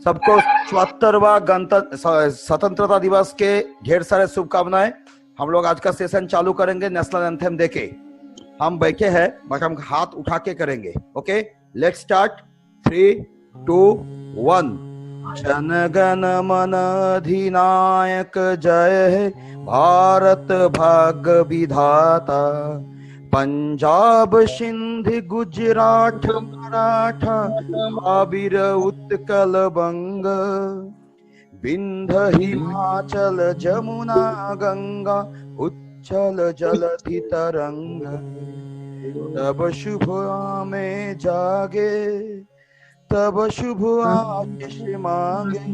सबको 74वां गणतंत्र स्वतंत्रता दिवस के ढेर सारे शुभकामनाएं। हम लोग आज का सेशन चालू करेंगे नेशनल एंथम देके। हम बैठे हैं बट हम हाथ उठा के करेंगे। Okay, let's start. 3, 2, 1। Jana Gana मन अधिनायक जय हे भारत भाग्य विधाता। पंजाब सिंध गुजरात मराठा काबिर उत्कल बंग। विंध्य हिमाचल जमुना गंगा उच्छल जलधि तरंग। तब शुभ में जागे तब शुभ आशीष मांगे।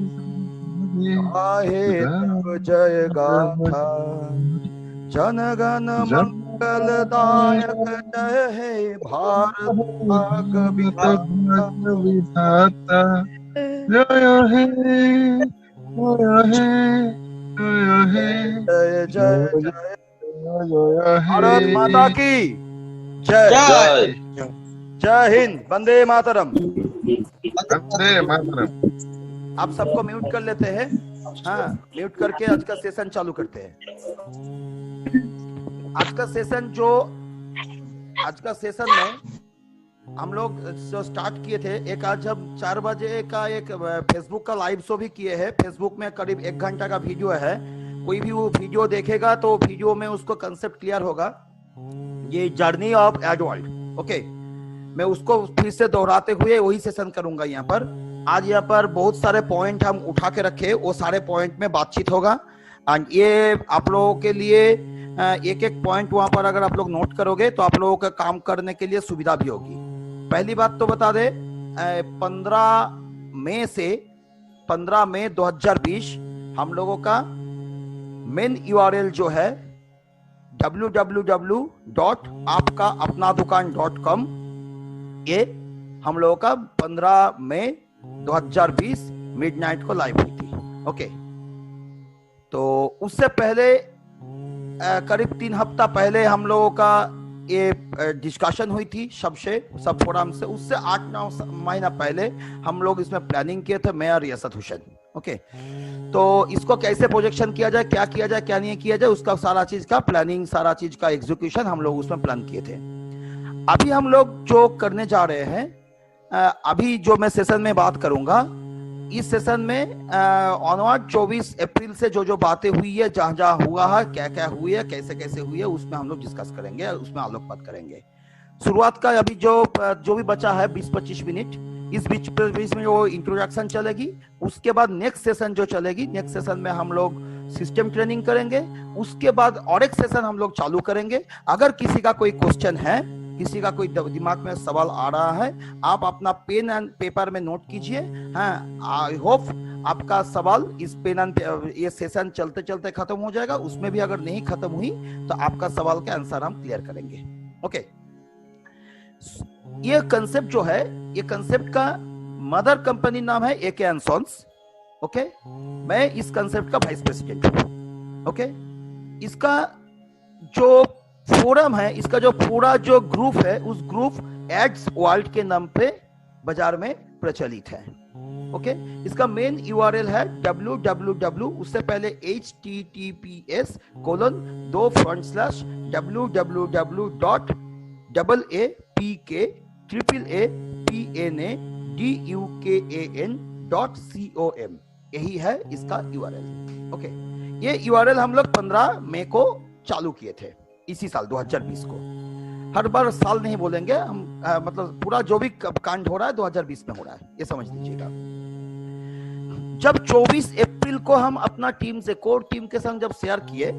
गाहे तब जय गाथा जन गण मंगलदायक जय हे भारत भाग्य विधाता। जय हे जय जय जय भारत माता की जय। जय जय हिंद, वंदे मातरम। वंदे मातरम। आप सबको म्यूट कर लेते हैं। हाँ, म्यूट करके आज का सेशन चालू करते हैं। आज का सेशन में हम लोग जो स्टार्ट किए थे, एक आज हम 4 बजे का एक फेसबुक का लाइव शो भी किए हैं। फेसबुक में करीब 1 घंटा का वीडियो है। कोई भी वो वीडियो देखेगा तो वीडियो में उसको कंसेप्ट क्लियर होगा। ये जर्नी ऑफ एडवर्ल्ड। ओके, मैं उसको फिर से दोहराते हुए वही सेशन करूंगा यहाँ पर। आज यहाँ पर बहुत सारे पॉइंट हम उठा के रखे, वो सारे पॉइंट में बातचीत होगा। एंड ये आप लोगों के लिए एक एक पॉइंट वहां पर अगर आप लोग नोट करोगे तो आप लोगों का काम करने के लिए सुविधा भी होगी। पहली बात तो बता दे, 15 मई 2020 हम लोगों का मेन URL जो है www.aapkaapnadukaan.com। ये हम लोगों का 15 मई 2020 मिडनाइट को लाइव हुई थी। ओके, तो उससे पहले करीब 3 हफ्ता पहले हम लोगों का ये डिस्कशन हुई थी सब फोरम से। उससे 8-9 महीना पहले हम लोग इसमें प्लानिंग किए थे, मैं और रियासत हुसैन। ओके, तो इसको कैसे प्रोजेक्शन किया जाए, क्या किया जाए, क्या नहीं किया जाए, उसका सारा चीज का प्लानिंग, सारा चीज का एग्जीक्यूशन हम लोग उसमें प्लान किए थे। अभी हम लोग जो करने जा रहे हैं, अभी जो मैं सेशन में बात करूंगा, इस सेशन में ऑनवर्ड 24 अप्रैल से जो बातें हुई है, जहां जहां हुआ है, क्या क्या हुई है, कैसे कैसे हुई है, उसमें हम लोग डिस्कस करेंगे, उसमें आलोकपात करेंगे। शुरुआत का अभी जो भी बचा है 20-25 मिनट, इस बीच में वो इंट्रोडक्शन चलेगी। उसके बाद नेक्स्ट सेशन जो चलेगी, नेक्स्ट सेशन में हम लोग सिस्टम ट्रेनिंग करेंगे। उसके बाद और एक सेशन हम लोग चालू करेंगे। अगर किसी का कोई क्वेश्चन है, किसी का कोई दिमाग में सवाल आ रहा है, आप अपना पेन एंड पेपर में नोट कीजिए। हाँ, आई होप आपका सवाल इस पेन एंड ये सेशन चलते चलते खत्म हो जाएगा। उसमें भी अगर नहीं खत्म हुई तो आपका सवाल के आंसर हम क्लियर करेंगे। ओके, ये कंसेप्ट जो है, ये कंसेप्ट का मदर कंपनी नाम है AK एंड सन्स। ओके, मैं इस कंसेप्ट का वाइस प्रेसिडेंट हूं। ओके, इसका जो फोरम है, इसका जो पूरा जो ग्रुप है, उस ग्रुप एड्स वर्ल्ड के नाम पे बाजार में प्रचलित है। ओके, इसका मेन URL है www, उससे पहले https://www.AAPKAAPNADUKAN.com। यही है इसका URL। ओके, ये URL हम लोग 15 मई को चालू किए थे, इसी साल 2020 को। हर बार साल नहीं बोलेंगे हम, मतलब पूरा जो भी कांड हो रहा है 2020 में हो रहा है, ये समझ लीजिएगा। जब 24 अप्रैल को हम अपना टीम से, कोर टीम के संग जब शेयर किए,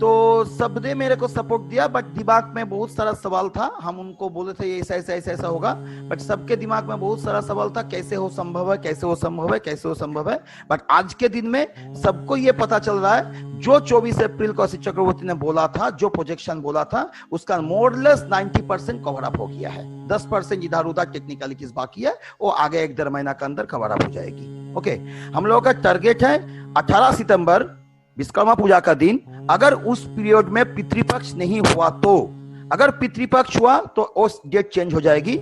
तो सबने मेरे को सपोर्ट दिया, बट दिमाग में बहुत सारा सवाल था। हम उनको बोले थे ये ऐसा ऐसा ऐसा ऐसा होगा, बट सबके दिमाग में बहुत सारा सवाल था, कैसे हो संभव है, कैसे हो संभव है, कैसे हो संभव है। बट आज के दिन में सबको ये पता चल रहा है, जो 24 अप्रैल को असित चक्रवर्ती ने बोला था, जो प्रोजेक्शन बोला था, उसका मोरलेस 90% कवर अप हो गया है। 10% इधर उधर टेक्निकलिटीज बाकी है, वो आगे 1-1.5 महीना के अंदर कवर अप हो जाएगी। ओके, हम लोगों का टारगेट है 18 सितंबर विश्वकर्मा पूजा का दिन। अगर उस पीरियड में पितृपक्ष नहीं हुआ तो, अगर पितृपक्ष हुआ तो उस डेट चेंज हो जाएगी।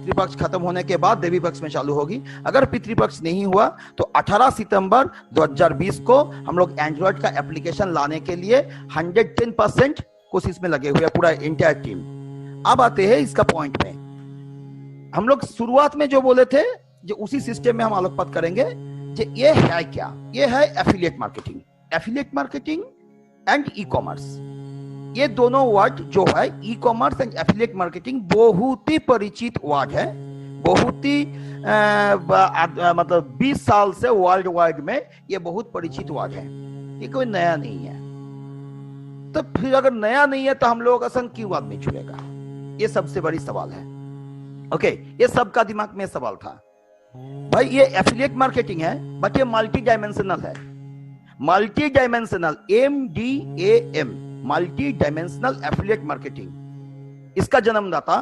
पितृपक्ष खत्म होने के बाद देवी पक्ष में चालू होगी। अगर पितृपक्ष नहीं हुआ तो 18 सितंबर 2020 को हम लोग एंड्रॉइड का एप्लीकेशन लाने के लिए 110% कोशिश में लगे हुए हैं, पूरा इंटायर टीम। अब आते हैं इसका पॉइंट में। हम लोग शुरुआत में जो बोले थे, जो उसी सिस्टम में हम आलोकपात करेंगे। ये है क्या? ये है affiliate marketing. Affiliate marketing and e commerce, ये दोनों वर्ड जो है, e commerce and affiliate marketing, बहुत ही परिचित वर्ड है। बहुत ही मतलब 20 साल से वर्ल्ड वाइड में ये बहुत परिचित वर्ड है। ये कोई नया नहीं है। तो फिर अगर नया नहीं है तो हम लोगों का संग क्यों आदमी छुड़ेगा? ये सबसे बड़ी सवाल है। ओके, ये सबका दिमाग में सवाल था भाई। ये एफिलिएट मार्केटिंग है बट ये मल्टी डायमेंशनल है। Multi dimensional, MDAM, multi dimensional affiliate marketing. इसका जन्मदाता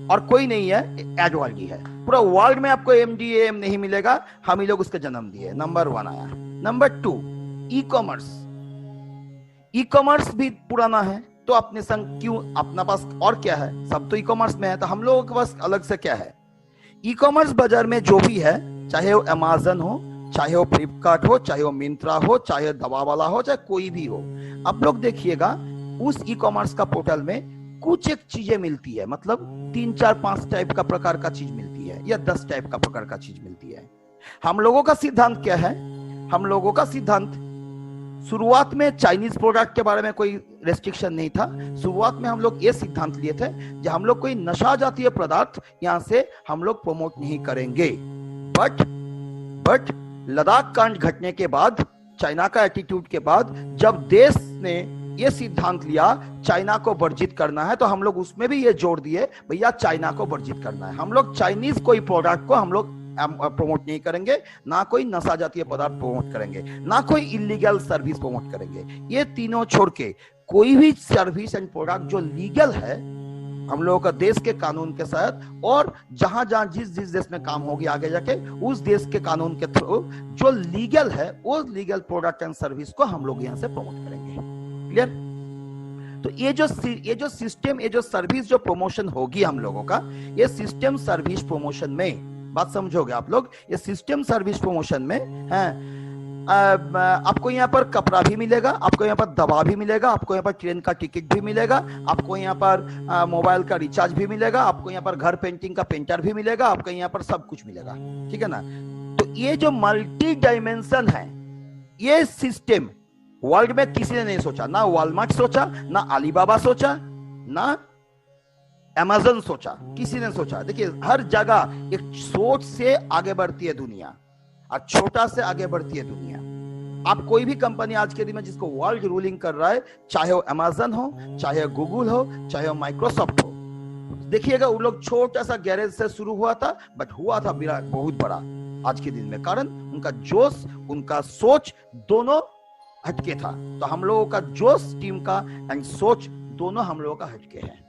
और कोई नहीं है, एडवर्ड ही है। पूरा वर्ल्ड में आपको MDAM नहीं मिलेगा, हम ही लोग उसका जन्म दिए। नंबर 1 आया। Number 2, e commerce. E commerce भी पुराना है, तो अपने संग क्यों, अपना पास और क्या है? सब तो ई कॉमर्स में है, तो हम लोगों के पास अलग से क्या है? ई कॉमर्स बाजार में जो भी है, चाहे वो अमेज़न हो, चाहे वो फ्लिपकार्ट हो, चाहे वो मिंत्रा हो, चाहे दवा वाला हो, चाहे कोई भी हो, आप लोग देखिएगा उस ई कॉमर्स का पोर्टल में कुछ एक चीजें मिलती है। मतलब 3, 4, 5 टाइप का प्रकार का चीज मिलती है, या 10 टाइप का प्रकार का चीज मिलती है। हम लोगों का सिद्धांत क्या है? हम लोगों का सिद्धांत, शुरुआत में चाइनीज प्रोडक्ट के बारे में कोई रेस्ट्रिक्शन नहीं था। शुरुआत में हम लोग ये सिद्धांत लिए थे कि हम लोग कोई नशा जातीय पदार्थ यहां से हम लोग प्रमोट नहीं करेंगे। बट लद्दाख कांड घटने के बाद, चाइना का एटीट्यूड के बाद, जब देश ने ये सिद्धांत लिया चाइना को वर्जित करना है, तो हम लोग उसमें भी ये जोड़ दिए भैया चाइना को वर्जित करना है। हम लोग चाइनीज कोई प्रोडक्ट को हम लोग प्रमोट नहीं करेंगे, ना कोई नशा जातीय पदार्थ प्रमोट करेंगे, ना कोई इलीगल सर्विस प्रमोट करेंगे। ये तीनों छोड़ के कोई भी सर्विस एंड प्रोडक्ट जो लीगल है हम लोगों का देश के कानून के साथ, और जहां जहां जिस देश में काम होगी आगे जाके उस देश के कानून के थ्रू जो लीगल है, वो लीगल प्रोडक्ट एंड सर्विस को हम लोग यहां से प्रमोट करेंगे। क्लियर? तो ये जो सिस्टम, ये जो सर्विस जो प्रमोशन होगी हम लोगों का, ये सिस्टम सर्विस प्रमोशन में, बात समझोगे आप लोग, ये सिस्टम सर्विस प्रमोशन में है। आपको यहाँ पर कपड़ा भी मिलेगा, आपको यहाँ पर दवा भी मिलेगा, आपको यहाँ पर ट्रेन का टिकट भी मिलेगा, आपको यहाँ पर मोबाइल का रिचार्ज भी मिलेगा, आपको यहाँ पर घर पेंटिंग का पेंटर भी मिलेगा, आपको यहाँ पर सब कुछ मिलेगा। ठीक है ना? तो ये जो मल्टी डायमेंशन है, ये सिस्टम वर्ल्ड में किसी ने नहीं सोचा। ना वॉलमार्ट सोचा, ना अलीबाबा सोचा, ना अमेज़न सोचा, किसी ने सोचा। देखिए हर जगह एक सोच से आगे बढ़ती है दुनिया, और छोटा से आगे बढ़ती है दुनिया। आप कोई भी कंपनी आज के दिन में जिसको वर्ल्ड रूलिंग कर रहा है, चाहे वो अमेज़न हो, चाहे गूगल हो, चाहे वो माइक्रोसॉफ्ट हो, देखिएगा वो लोग छोटा सा गैरेज से शुरू हुआ था, बट हुआ था बहुत बड़ा आज के दिन में। कारण उनका जोश, उनका सोच दोनों हटके था। तो हम लोगों का जोश टीम का एंड सोच दोनों हम लोगों का हटके है।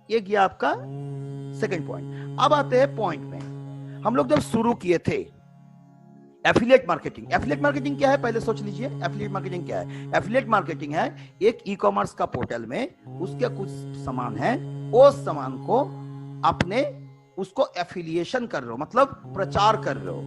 ये गया आपका सेकंड पॉइंट। अब आते हैं पॉइंट में। हम लोग जब शुरू किए थे एफिलिएट मार्केटिंग। एफिलिएट मार्केटिंग क्या है पहले सोच लीजिए। एफिलिएट मार्केटिंग क्या है? एफिलिएट मार्केटिंग है एक ई कॉमर्स का पोर्टल में उसके कुछ सामान है, उस सामान को अपने उसको एफिलिएशन कर रहे हो, मतलब प्रचार कर रहे हो।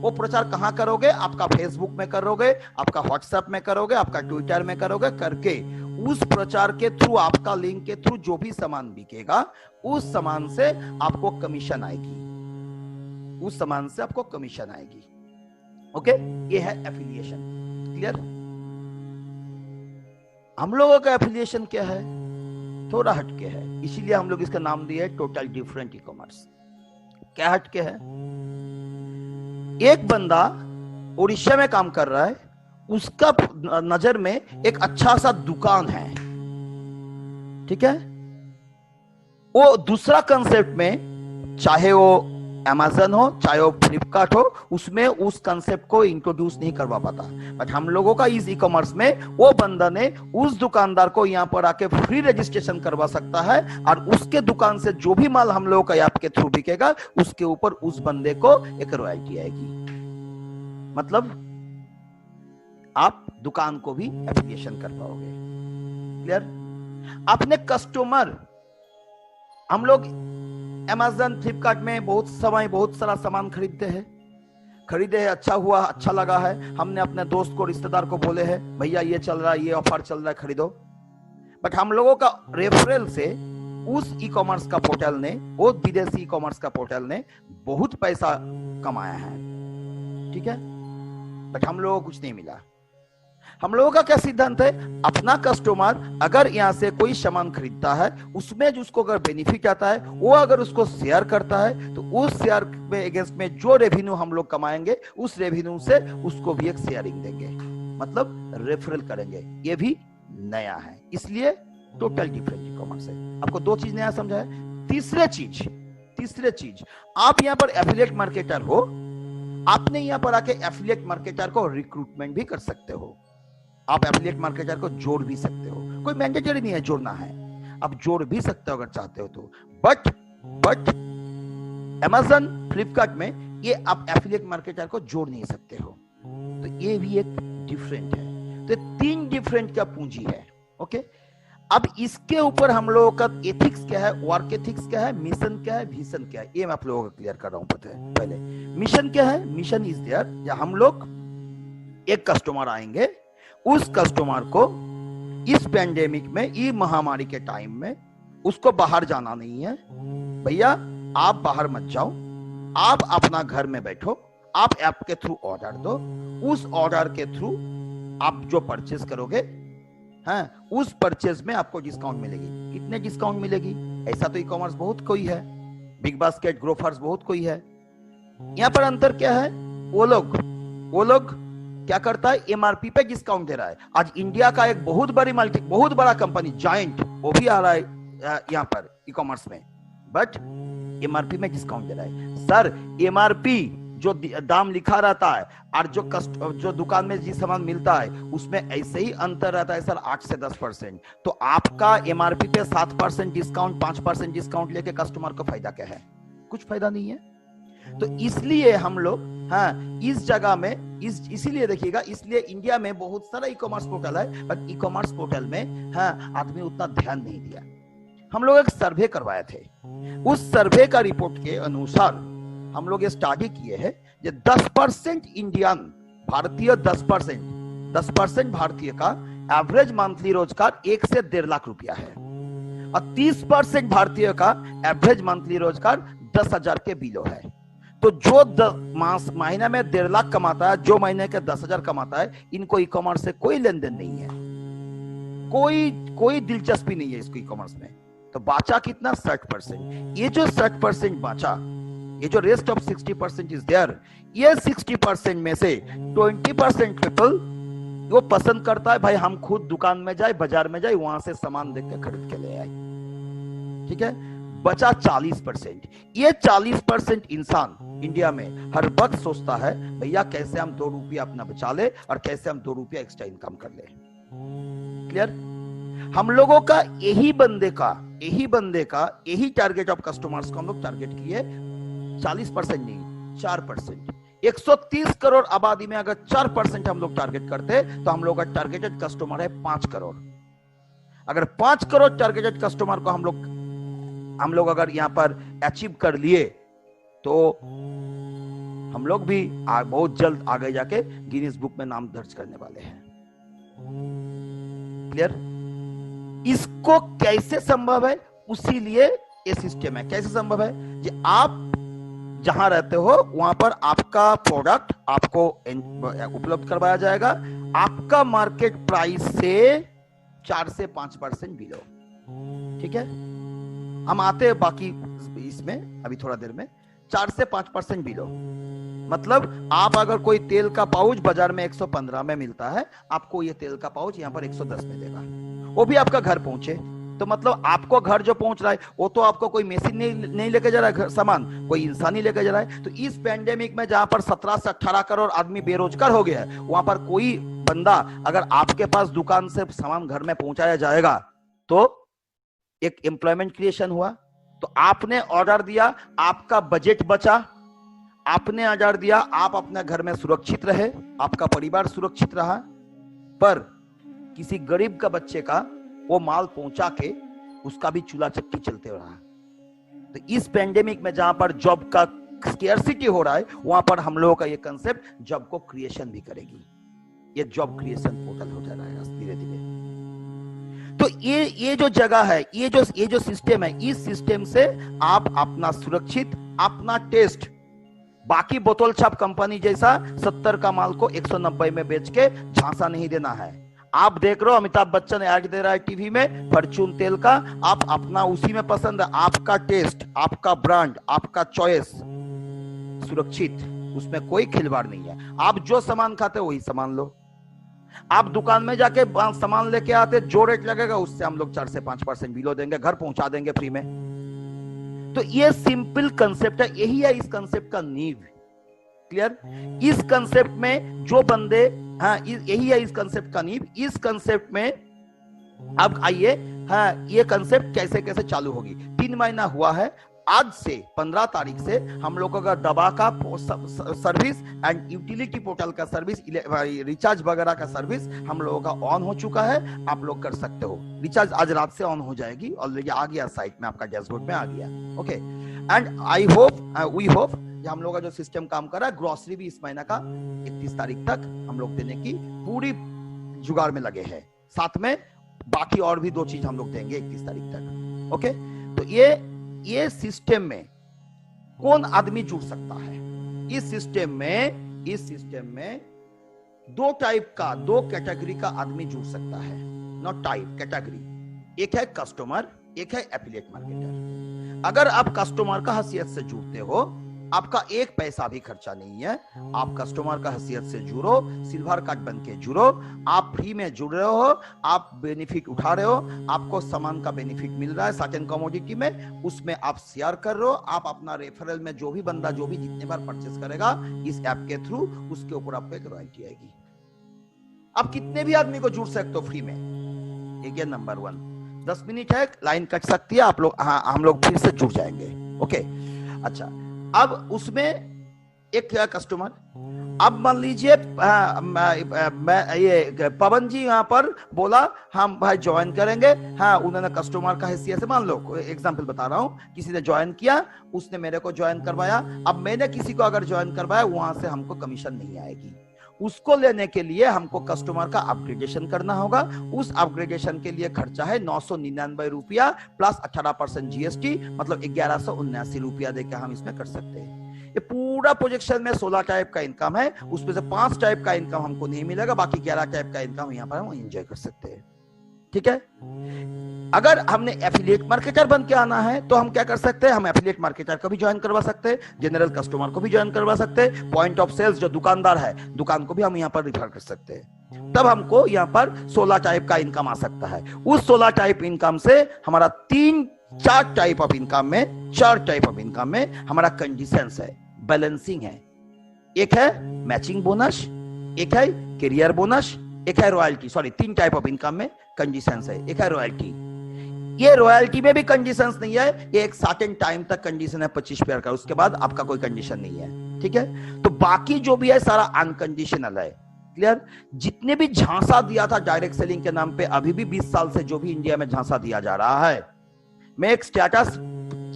वो प्रचार कहां करोगे? आपका फेसबुक में करोगे, आपका व्हाट्सएप में करोगे, आपका ट्विटर में करोगे। करके उस प्रचार के थ्रू, आपका लिंक के थ्रू जो भी सामान बिकेगा उस सामान से आपको कमीशन आएगी, उस सामान से आपको कमीशन आएगी। ओके, ये है एफिलिएशन। क्लियर? हम लोगों का एफिलिएशन क्या है? थोड़ा हटके है, इसीलिए हम लोग इसका नाम दिया है टोटल डिफरेंट ई कॉमर्स। क्या हटके है? एक बंदा उड़ीसा में काम कर रहा है, उसका नजर में एक अच्छा सा दुकान है, ठीक है? वो दूसरा कंसेप्ट में, चाहे वो अमेज़न हो, चाहे वो फ्लिपकार्ट हो, उसमें उस कंसेप्ट को इंट्रोड्यूस नहीं करवा पाता। बट हम लोगों का इस ई कॉमर्स में वो बंदा ने उस दुकानदार को यहाँ पर आके फ्री रजिस्ट्रेशन करवा सकता है, और उसके दुकान से जो भी माल हम लोगों का ऐप के थ्रू बिकेगा उसके ऊपर उस बंदे को एक रॉयल्टी आएगी। मतलब आप दुकान को भी एफिलिएशन कर पाओगे। क्लियर? अपने कस्टमर, हम लोग अमेज़न फ्लिपकार्ट में बहुत समय बहुत सारा सामान खरीदते हैं, खरीदे है, अच्छा हुआ, अच्छा लगा है, हमने अपने दोस्त को रिश्तेदार को बोले हैं भैया ये चल रहा है, ये ऑफर चल रहा है, खरीदो। बट हम लोगों का रेफरल से उस ई कॉमर्स का पोर्टल ने, वो विदेशी ई कॉमर्स का पोर्टल ने बहुत पैसा कमाया है, ठीक है। बट हम लोगों को कुछ नहीं मिला। हम लोगों का क्या सिद्धांत है, अपना कस्टमर अगर यहाँ से कोई सामान खरीदता है, उसमें जो उसको अगर बेनिफिट आता है, वो अगर उसको शेयर करता है, तो उस शेयर में अगेंस्ट में जो रेवेन्यू हम लोग कमाएंगे, उस रेवेन्यू से उसको भी एक शेयरिंग देंगे, मतलब रेफरल करेंगे। ये भी नया है, इसलिए टोटल डिफरेंट ई कॉमर्स है। आपको दो चीज नया समझा है। तीसरे चीज, आप यहाँ पर एफिलिएट मार्केटर हो, आपने यहाँ पर आके एफिलिएट मार्केटर को रिक्रूटमेंट भी कर सकते हो, आप एफिलिएट मार्केटर को जोड़ भी सकते हो, कोई मैंडेटरी नहीं है जोड़ना है, आप जोड़ भी सकते हो अगर चाहते हो तो। बट अमेज़न फ्लिपकार्ट में ये आप एफिलिएट मार्केटर को जोड़ नहीं सकते हो, तो ये भी एक डिफरेंट है। तो 3 डिफरेंट का पूंजी है, ओके। अब इसके ऊपर हम लोगों का एथिक्स क्या है, वर्क एथिक्स क्या है, मिशन क्या है, विजन क्या है, ये मैं आप लोगों को क्लियर कर रहा हूं। पता है पहले मिशन क्या है? मिशन इज देयर, या हम लोग एक कस्टमर आएंगे, उस कस्टमर को इस पेंडेमिक में, ये महामारी के टाइम में उसको बाहर जाना नहीं है भैया, आप बाहर मत जाओ, आप अपना घर में बैठो, आप ऐप के थ्रू ऑर्डर दो, उस ऑर्डर के थ्रू आप जो परचेज करोगे, हाँ, उस परचेज में आपको डिस्काउंट मिलेगी। कितने डिस्काउंट मिलेगी? ऐसा तो ई कॉमर्स बहुत कोई है, बिग बास्केट, ग्रोफर्स बहुत कोई है। यहाँ पर अंतर क्या है, वो लोग क्या करता है, एमआरपी पे डिस्काउंट दे रहा है। आज इंडिया का एक बहुत बड़ा कंपनी जायंट, वो भी आ रहा है यहाँ पर ई कॉमर्स में, बट एमआरपी में डिस्काउंट दे रहा है। सर एमआरपी जो दाम लिखा रहता है और जो दुकान में जिस सामान मिलता है उसमें ऐसे ही अंतर रहता है सर, 8 से 10%। तो आपका एमआरपी पे 7% डिस्काउंट, 5% डिस्काउंट लेके कस्टमर को फायदा क्या है? कुछ फायदा नहीं है। तो इसलिए हम लोग, हाँ, इस जगह में इसीलिए देखिएगा, इसलिए इंडिया में बहुत सारा ई कॉमर्स पोर्टल है, बट ई कॉमर्स पोर्टल में, हाँ, आदमी उतना ध्यान नहीं दिया। हम लोग एक सर्वे करवाए थे, उस सर्वे का रिपोर्ट के अनुसार हम लोग ये स्टडी किए हैं, जो 10% इंडियन भारतीय, 10% भारतीय का एवरेज मंथली रोजगार 1 से 1.5 लाख रुपया है, और 30% भारतीय का एवरेज मंथली रोजगार 10,000 के बिलो है। तो जो महीने में 1.5 लाख कमाता है, जो महीने के 10,000 कमाता है, इनको ई कॉमर्स से कोई लेन देन नहीं है, कोई दिलचस्पी नहीं है इसको ई कॉमर्स में। तो बाचा कितना? 60%। ये जो 60% बाचा, ये जो रेस्ट ऑफ 60% इज देयर, ये 60% में से 20% पीपल वो पसंद करता है भाई हम खुद दुकान में जाए, बाजार में जाए, वहां से सामान देख के खरीद के ले आए, ठीक है। बचा 40%। ये 40% इंसान इंडिया में हर वक्त सोचता है भैया कैसे हम 2 रुपया अपना बचा ले और कैसे हम 2 रुपया एक्स्ट्रा इनकम कर ले। क्लियर? हम लोगों का यही बंदे का यही टारगेट ऑफ कस्टमर्स को हम लोग टारगेट किए, 40% नहीं, 4%। 130 करोड़ आबादी में अगर 4% हम लोग टारगेट करते तो हम लोग का टारगेटेड कस्टमर है 5 करोड़। अगर 5 करोड़ टारगेटेड कस्टमर को हम लोग अगर यहां पर अचीव कर लिए तो हम लोग भी बहुत जल्द आगे जाके गिनीज बुक में नाम दर्ज करने वाले हैं। क्लियर? इसको कैसे संभव है? उसी लिए ये सिस्टम है। कैसे संभव है? जी, आप जहां रहते हो वहां पर आपका प्रोडक्ट आपको उपलब्ध करवाया जाएगा, आपका मार्केट प्राइस से 4 से 5% बिलो, ठीक है। हम आते हैं बाकी इसमें अभी थोड़ा देर में। 4 से 5% बिलो मतलब आप अगर कोई तेल का पाउच बाजार में 115 में मिलता है, आपको ये तेल का पाउच यहाँ पर 110 में देगा, वो भी आपका घर पहुंचे। तो मतलब आपको घर जो पहुंच रहा है वो तो आपको कोई मशीन नहीं लेके जा रहा है, सामान कोई इंसान ही लेके जा रहा है। तो इस पेंडेमिक में जहां पर 17 से 18 करोड़ आदमी बेरोजगार हो गया है, वहां पर कोई बंदा अगर आपके पास दुकान से सामान घर में पहुंचाया जाएगा तो एक एम्प्लॉयमेंट क्रिएशन हुआ। तो आपने ऑर्डर दिया, आपका बजट बचा, आपने ऑर्डर दिया, आप अपने घर में सुरक्षित रहे, आपका परिवार सुरक्षित रहा, पर किसी गरीब का बच्चे का वो माल पहुंचा के उसका भी चूल्हा चक्की चलते रहा। तो इस पेंडेमिक में जहां पर जॉब का स्केर्सिटी हो रहा है, वहां पर हम लोगों का ये कंसेप्ट जॉब को क्रिएशन भी करेगी। ये जॉब क्रिएशन पोर्टल हो जाएगा धीरे धीरे। तो ये जो जगह है, ये जो सिस्टम है, इस सिस्टम से आप अपना सुरक्षित, अपना टेस्ट, बाकी बोतल छाप कंपनी जैसा 70 का माल को 190 में बेच के झांसा नहीं देना है। आप देख रहे हो अमिताभ बच्चन ऐड दे रहा है टीवी में फॉर्च्यून तेल का, आप अपना उसी में पसंद है, आपका टेस्ट, आपका ब्रांड, आपका चॉइस सुरक्षित, उसमें कोई खिलवाड़ नहीं है। आप जो सामान खाते हो वही सामान लो। आप दुकान में जाके सामान लेके आते, जो रेट लगेगा उससे हम लोग 4 से 5% बिलो देंगे, घर पहुंचा देंगे फ्री में। तो ये सिंपल कंसेप्ट है, यही है इस कंसेप्ट का नींव। क्लियर? इस कंसेप्ट में जो बंदे, हाँ यही है इस कंसेप्ट का नींव। इस कंसेप्ट में अब आइए, हाँ ये कंसेप्ट कैसे कैसे चालू होगी। 3 महीना हुआ है, आज से 15 तारीख से हम लोगों का दवा का सर्विस एंड यूटिलिटी पोर्टल का सर्विस, रिचार्ज वगैरह का सर्विस हम लोगों का ऑन हो चुका है। आप लोग कर सकते हो रिचार्ज, आज रात से ऑन हो जाएगी, ऑलरेडी आ गया साइट में, आपका डैशबोर्ड में आ गया। Okay, and I hope, we hope हम लोग का जो सिस्टम काम कर रहा है, ग्रोसरी भी इस महीना का 31 तारीख तक हम लोग देने की पूरी जुगाड़ में लगे हैं। साथ में बाकी और भी 2 चीज हम लोग देंगे 31 तारीख तक। ओके, तो ये सिस्टम में कौन आदमी जुड़ सकता है? इस सिस्टम में 2 टाइप का, 2 कैटेगरी का आदमी जुड़ सकता है। Not type, category. एक है कस्टमर, एक है एफिलिएट मार्केटर। अगर आप कस्टमर का हैसियत से जुड़ते हो, आपका 1 पैसा भी खर्चा नहीं है, आप कस्टमर का हैसियत से जुड़ो, सिल्वर कार्ड बन के जुड़ो, आप फ्री में जुड़ रहे हो, आप बेनिफिट उठा रहे हो, आपको सामान का बेनिफिट मिल रहा है सर्टेन कमोडिटी में, उसमें आप शेयर कर रहे हो, आप अपना रेफरल में जो भी बंदा, जो भी जितने बार परचेस करेगा इस ऐप के थ्रू, उसके ऊपर आपको एक रॉयल्टी आएगी। आप कितने भी आदमी को जुड़ सकते हो फ्री में। एक नंबर 1। 10 मिनट है, लाइन कट सकती है, आप लोग, हाँ हम लोग फिर से जुड़ जाएंगे। ओके, अच्छा, अब उसमें एक कस्टमर, अब मान लीजिए मैं ये पवन जी यहाँ पर बोला हम भाई ज्वाइन करेंगे, हाँ उन्होंने कस्टमर का हैसियत से, मान लो एग्जांपल बता रहा हूँ, किसी ने ज्वाइन किया, उसने मेरे को ज्वाइन करवाया, अब मैंने किसी को अगर ज्वाइन करवाया, वहां से हमको कमीशन नहीं आएगी। उसको लेने के लिए हमको कस्टमर का अपग्रेडेशन करना होगा। उस अपग्रेडेशन के लिए खर्चा है 999 रुपया प्लस 18% जीएसटी, मतलब 1179 रुपया देकर हम इसमें कर सकते हैं। ये पूरा प्रोजेक्शन में 16 टाइप का इनकम है, उसमें से 5 टाइप का इनकम हमको नहीं मिलेगा, बाकी 11 टाइप का इनकम यहाँ पर हम एंजॉय कर सकते हैं। ठीक है? अगर हमने एफिलिएट मार्केटर बन के आना है तो हम क्या कर सकते हैं, हम एफिलिएट मार्केटर को भी ज्वाइन करवा सकते हैं, जनरल कस्टमर को भी ज्वाइन करवा सकते हैं, पॉइंट ऑफ सेल्स जो दुकानदार है, दुकान को भी हम यहाँ पर रिफर कर सकते हैं। तब हमको यहाँ पर 16 टाइप का इनकम आ सकता है। उस 16 टाइप इनकम से हमारा 4 टाइप ऑफ इनकम में हमारा कंडीशंस है, बैलेंसिंग है। एक है मैचिंग बोनस, एक है करियर बोनस, एक है royalty. Sorry, 3 type of income में कंडीशंस है। एक है रॉयल्टी, ये रॉयल्टी में भी कंडीशंस नहीं है, ये एक सर्टेन टाइम तक कंडीशन है 25 पेयर का, उसके बाद आपका कोई कंडीशन नहीं है। ठीक है? तो बाकी जो भी है सारा अनकंडीशनल है। क्लियर? जितने भी झांसा दिया था डायरेक्ट सेलिंग के नाम पे, अभी भी 20 साल से जो भी इंडिया में झांसा दिया जा रहा है, मैं एक स्टेटस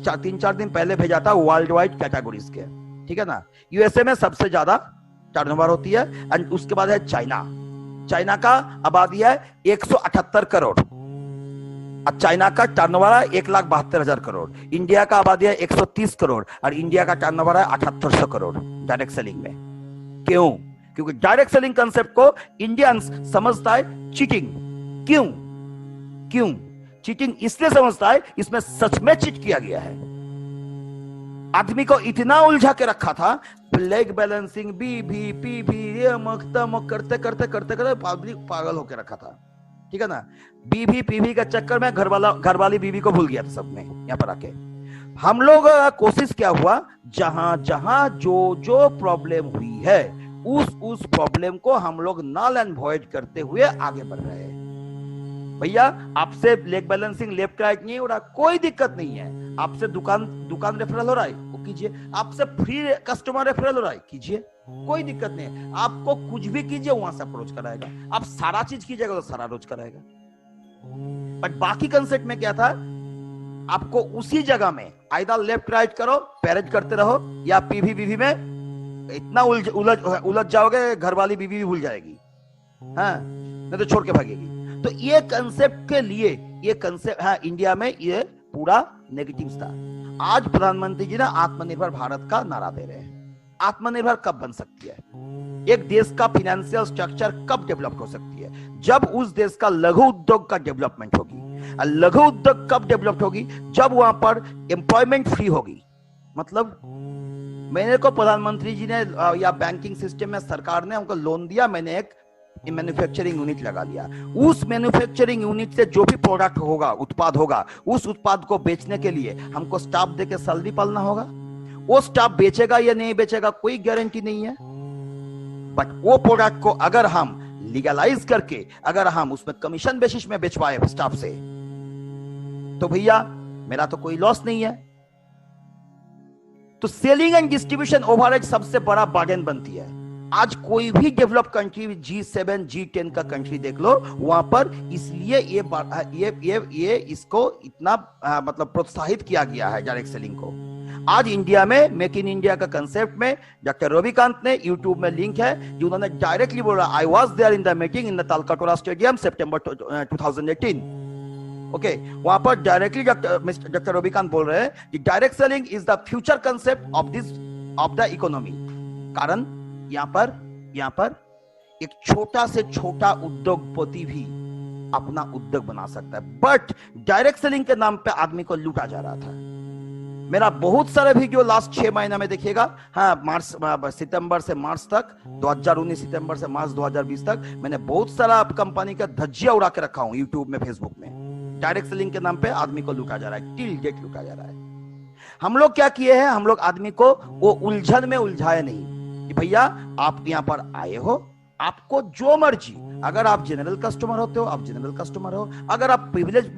3-4 दिन पहले भेजा था वर्ल्ड वाइड कैटेगरीज के। ठीक है ना? यूएसए में सबसे ज्यादा टर्नओवर होती है, एंड उसके बाद है चाइना का आबादी है 178 करोड़, चाइना का टर्नओवर है 1,72,000 करोड़। इंडिया का आबादी है 130 करोड़ और इंडिया का टर्नओवर है 7800 करोड़ डायरेक्ट सेलिंग में। क्यों? क्योंकि डायरेक्ट सेलिंग कंसेप्ट को इंडियंस समझता है चीटिंग। क्यों चीटिंग? इसलिए समझता है इसमें सच में चीट किया गया है। आदमी को इतना उलझा के रखा था, लेग बैलेंसिंग, बीबी पीबी, ये मक करते पब्लिक पागल होके रखा था। ठीक है ना? बीबी पीबी के चक्कर में घरवाली बीबी को भूल गया था सबने। यहाँ पर आके हम लोग कोशिश क्या हुआ, जहां जो प्रॉब्लम हुई है उस प्रॉब्लम को हम लोग नल एंड वॉइड करते हुए आगे बढ़ रहे हैं। भैया आपसे लेग बैलेंसिंग लेफ्ट राइट नहीं हो रहा, कोई दिक्कत नहीं है। आपसे दुकान रेफरल हो रहा है, वो कीजिए। आपसे फ्री कस्टमर रेफरल हो रहा है, कीजिए, कोई दिक्कत नहीं है। आपको कुछ भी कीजिए, वहां से अप्रोच कराएगा। आप सारा चीज कीजिएगा तो सारा अप्रोच कराएगा। बट बाकी कंसेप्ट में क्या था, आपको उसी जगह में आइदर लेफ्ट राइट करो, पैरेज करते रहो, या पीवी बीवी में इतना उलझ जाओगे घर वाली बीवी भी भूल जाएगी, हाँ, नहीं तो छोड़ के भागेगी। तो ये कंसेप्ट के लिए, ये कंसेप्ट, हाँ, इंडिया में ये पूरा नेगेटिव था। आज प्रधानमंत्री जी ना आत्मनिर्भर भारत का नारा दे रहे हैं। आत्मनिर्भर कब बन सकती है? एक देश का फाइनेंशियल स्ट्रक्चर कब डेवलप हो सकती है? जब उस देश का लघु उद्योग का डेवलपमेंट होगी। लघु उद्योग कब डेवलप होगी? जब वहां पर एम्प्लॉयमेंट फ्री होगी। मतलब मैंने को प्रधानमंत्री जी ने या बैंकिंग सिस्टम में सरकार ने हमको लोन दिया, मैंने एक मैन्युफैक्चरिंग यूनिट लगा लिया। उस मैन्युफैक्चरिंग यूनिट से जो भी प्रोडक्ट होगा, उत्पाद होगा, उस उत्पाद को बेचने के लिए हमको स्टाफ देके सैलरी पालना होगा। वो स्टाफ बेचेगा या नहीं बेचेगा कोई गारंटी नहीं है, बट वो प्रोडक्ट को अगर हम लीगलाइज करके, अगर हम उसमें कमीशन बेसिस में बेच पाए स्टाफ से, तो भैया मेरा तो कोई लॉस नहीं है। तो सेलिंग एंड डिस्ट्रीब्यूशन ओवरहेड सबसे बड़ा बर्डन बनती है। आज कोई भी डेवलप कंट्री, G7 G10 का कंट्री देख लो, वहां पर इसलिए ये इसको इतना मतलब प्रोत्साहित किया गया है डायरेक्ट सेलिंग को। आज इंडिया में मेक इन इंडिया का कंसेप्ट में डॉक्टर रविकांत ने यूट्यूब में लिंक है, जो उन्होंने डायरेक्टली बोला, I was there in the meeting in the Talkatora stadium सितंबर 2018। ओके, वहां पर डायरेक्टली डॉक्टर रविकांत बोल रहे हैं कि direct selling is the future concept of the economy. कारण यहां पर एक छोटा से छोटा उद्योगपति भी अपना उद्योग बना सकता है, बट डायरेक्ट सेलिंग के नाम पे आदमी को लूटा जा रहा था। मेरा बहुत सारे वीडियो लास्ट 6 महीना में देखिएगा, हाँ, सितंबर से मार्च तक 2019, सितंबर से मार्च 2020 तक मैंने बहुत सारा कंपनी का धज्जिया उड़ा के रखा हूं यूट्यूब में, फेसबुक में। डायरेक्ट सेलिंग के नाम पे आदमी को लूटा जा रहा है, टिल डेट लूटा जा रहा है। हम लोग क्या किए हैं? हम लोग आदमी को वो उलझन में उलझाए नहीं कि भैया आप यहां पर आए हो, आपको जो मर्जी, अगर आप जनरल कस्टमर होते हो आप जनरल कस्टमर हो, अगर आप प्रिविलेज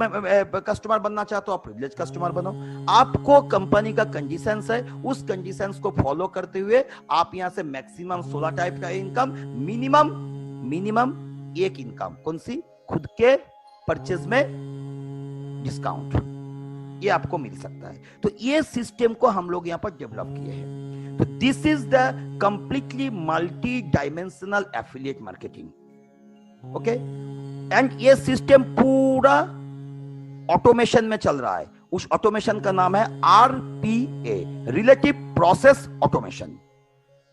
कस्टमर बनना चाहते हो आप प्रिविलेज कस्टमर बनो। आपको कंपनी का कंडीशंस है, उस कंडीशंस को फॉलो करते हुए आप यहां से मैक्सिमम 16 टाइप का इनकम, मिनिमम एक इनकम, कौन सी? खुद के परचेज में डिस्काउंट, ये आपको मिल सकता है। तो ये सिस्टम को हम लोग यहां पर डेवलप किए हैं। तो this is the completely multi dimensional affiliate marketing. Okay, and ये सिस्टम पूरा ऑटोमेशन में चल रहा है। उस ऑटोमेशन का नाम है RPA, रिलेटिव प्रोसेस ऑटोमेशन।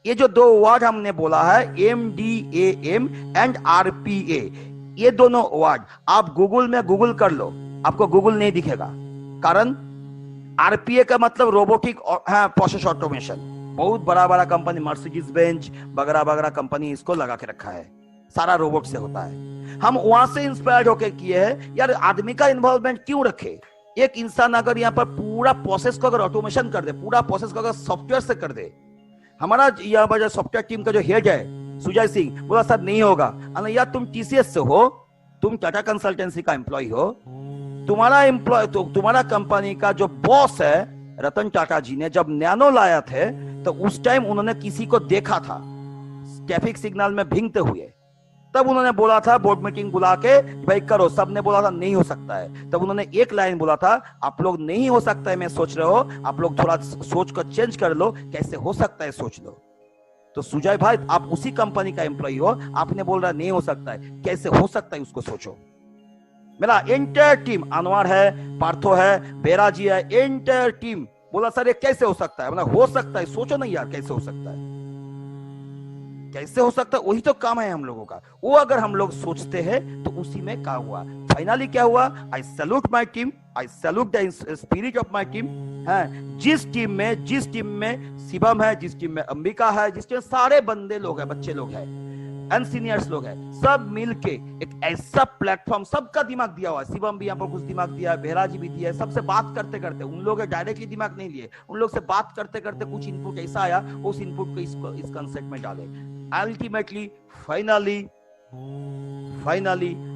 ये जो दो वर्ड हमने बोला है, MDAM एंड RPA, ये दोनों वर्ड आप गूगल में गूगल कर लो, आपको गूगल नहीं दिखेगा। कारण RPA का मतलब रोबोटिक प्रोसेस ऑटोमेशन। बहुत बड़ा बड़ा कंपनी, मर्सिडीज बेंज वगैरह कंपनी इसको लगा के रखा है, सारा रोबोट से होता है। हम वहां से इंस्पायर्ड होकर किए हैं, यार आदमी का इन्वॉल्वमेंट क्यों रखे? एक इंसान अगर यहाँ पर पूरा प्रोसेस को अगर ऑटोमेशन कर दे, पूरा प्रोसेस को अगर सॉफ्टवेयर से कर दे। हमारा यहाँ पर जो सॉफ्टवेयर टीम का जो हेड है सुजय सिंह, बोला सर नहीं होगा। यार तुम TCS से हो, तुम टाटा कंसल्टेंसी का एम्प्लॉय हो, तुम्हारा कंपनी का जो बॉस है रतन टाटा जी ने जब नैनो लाया थे तो उस टाइम उन्होंने किसी को देखा था ट्रैफिक सिग्नल में भींगते हुए, तब उन्होंने बोला था बोर्ड मीटिंग बुला के भाई करो, सबने बोला था नहीं हो सकता है। तब उन्होंने एक लाइन बोला था, आप लोग नहीं हो सकता है मैं सोच रहे हो, आप लोग थोड़ा सोच को चेंज कर लो, कैसे हो सकता है सोच लो। तो सुजय भाई आप उसी कंपनी का एम्प्लॉय हो, आपने बोल रहा नहीं हो सकता है, कैसे हो सकता है उसको सोचो। मेरा एंटायर टीम, अनवर है, पार्थो है, बेरा जी है, एंटायर टीम बोला सर ये कैसे हो सकता है? मतलब हो सकता है, सोचो नहीं यार कैसे हो सकता है, कैसे हो सकता है? वही तो काम है हम लोगों का। वो अगर हम लोग सोचते हैं तो उसी में क्या हुआ, फाइनली क्या हुआ? आई salute my team, I salute the spirit of my team. जिस टीम में शिवम है, जिस टीम में अंबिका है, जिस टीम में सारे बंदे लोग हैं, बच्चे लोग हैं एंड सीनियर्स लोग हैं, सब मिलके एक ऐसा प्लेटफॉर्म, सबका दिमाग दिया हुआ है। शिवम भी यहाँ पर कुछ दिमाग दिया है, बेहरा जी भी दिया है। सबसे बात करते करते, उन लोग डायरेक्टली दिमाग नहीं लिए, उन लोग से बात करते करते कुछ इनपुट ऐसा आया, उस इनपुट को इस कंसेप्ट में डाले। अल्टीमेटली फाइनली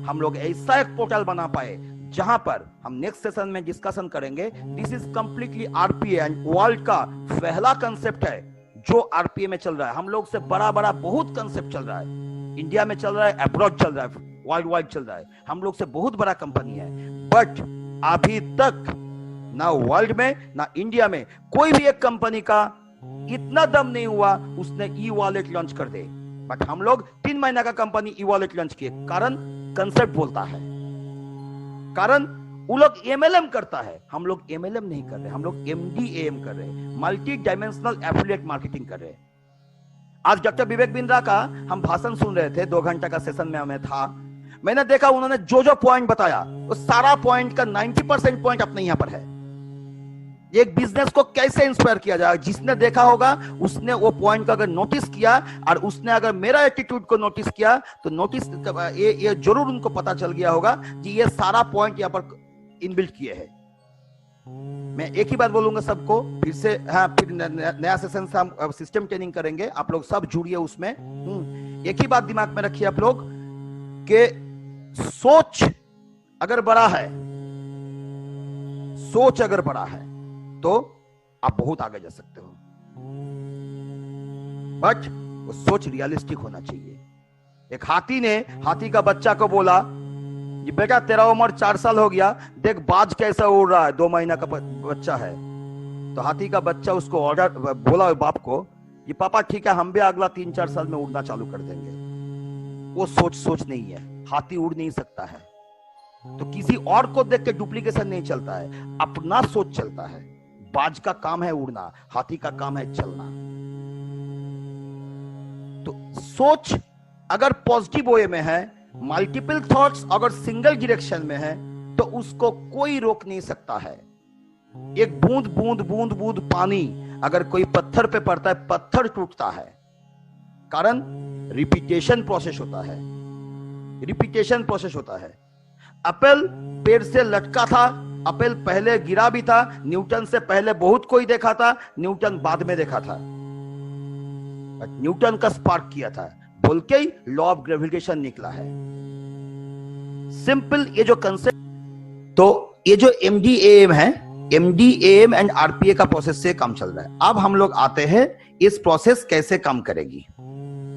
हम लोग ऐसा एक पोर्टल बना पाए जहां पर हम नेक्स्ट सेशन में डिस्कशन करेंगे। This is completely RPA and world का पहला कंसेप्ट है जो RPA में चल रहा है। हम लोग से बड़ा बहुत कंसेप्ट चल रहा है, इंडिया में चल रहा है, अब्रॉड चल रहा है, वर्ल्ड वाइड चल रहा है। हम लोग से बहुत बड़ा कंपनी है, बट अभी तक ना वर्ल्ड में ना इंडिया में कोई भी एक कंपनी का इतना दम नहीं हुआ उसने ई वॉलेट लॉन्च कर दे। बट हम लोग 3 महीना का कंपनी ई वॉलेट लॉन्च किए, कारण कंसेप्ट बोलता है, कारण वो लोग एमएलएम करता है, हम लोग एमएलएम नहीं कर रहे, हम लोग एमडीएम कर रहे हैं, मल्टी डायमेंशनल एफिलिएट मार्केटिंग कर रहे हैं। आज डॉक्टर विवेक बिंद्रा का हम भाषण सुन रहे थे, 2 घंटा का सेशन में हमें था। मैंने देखा उन्होंने जो पॉइंट बताया वो सारा पॉइंट का 90% पॉइंट अपने यहां पर है। एक बिजनेस को कैसे इंस्पायर किया जाए, जिसने देखा होगा उसने वो पॉइंट को अगर नोटिस किया और उसने अगर मेरा एटीट्यूड को नोटिस किया तो नोटिस ये जरूर उनको पता चल गया होगा कि ये सारा पॉइंट यहाँ पर इनबिल्ट किए हैं। मैं एक ही बात बोलूंगा सबको फिर से, हाँ फिर नया सेशन से हम सिस्टम ट्रेनिंग करेंगे, आप लोग सब जुड़िए उसमें। एक ही बात दिमाग में रखिए आप लोग कि सोच अगर बड़ा है, सोच अगर बड़ा है तो आप बहुत आगे जा सकते हो, बट वो सोच रियलिस्टिक होना चाहिए। एक हाथी ने हाथी का बच्चा को बोला ये बेटा तेरा उम्र 4 साल हो गया, देख बाज कैसा उड़ रहा है, 2 महीना का बच्चा है। तो हाथी का बच्चा उसको ऑर्डर बोला बाप को, ये पापा ठीक है हम भी अगला 3-4 साल में उड़ना चालू कर देंगे। वो सोच नहीं है, हाथी उड़ नहीं सकता है। तो किसी और को देख के डुप्लीकेशन नहीं चलता है, अपना सोच चलता है। बाज का काम है उड़ना, हाथी का काम है चलना। तो सोच अगर पॉजिटिव वे में है, मल्टीपल थॉट्स अगर सिंगल डायरेक्शन में है तो उसको कोई रोक नहीं सकता है। एक बूंद बूंद बूंद बूंद पानी अगर कोई पत्थर पे पड़ता है, पत्थर टूटता है, कारण रिपीटेशन प्रोसेस होता है, रिपीटेशन प्रोसेस होता है। एप्पल पेड़ से लटका था, एप्पल पहले गिरा भी था, न्यूटन से पहले बहुत कोई देखा था, न्यूटन बाद में देखा था, बट न्यूटन का स्पार्क किया था बोल के ही लॉ ऑफ ग्रेविटेशन निकला है। सिंपल ये जो कंसेप्ट, तो ये जो एमडीएएम है, एमडीएएम एंड आरपीए का प्रोसेस से काम चल रहा है। अब हम लोग आते हैं इस प्रोसेस कैसे काम करेगी।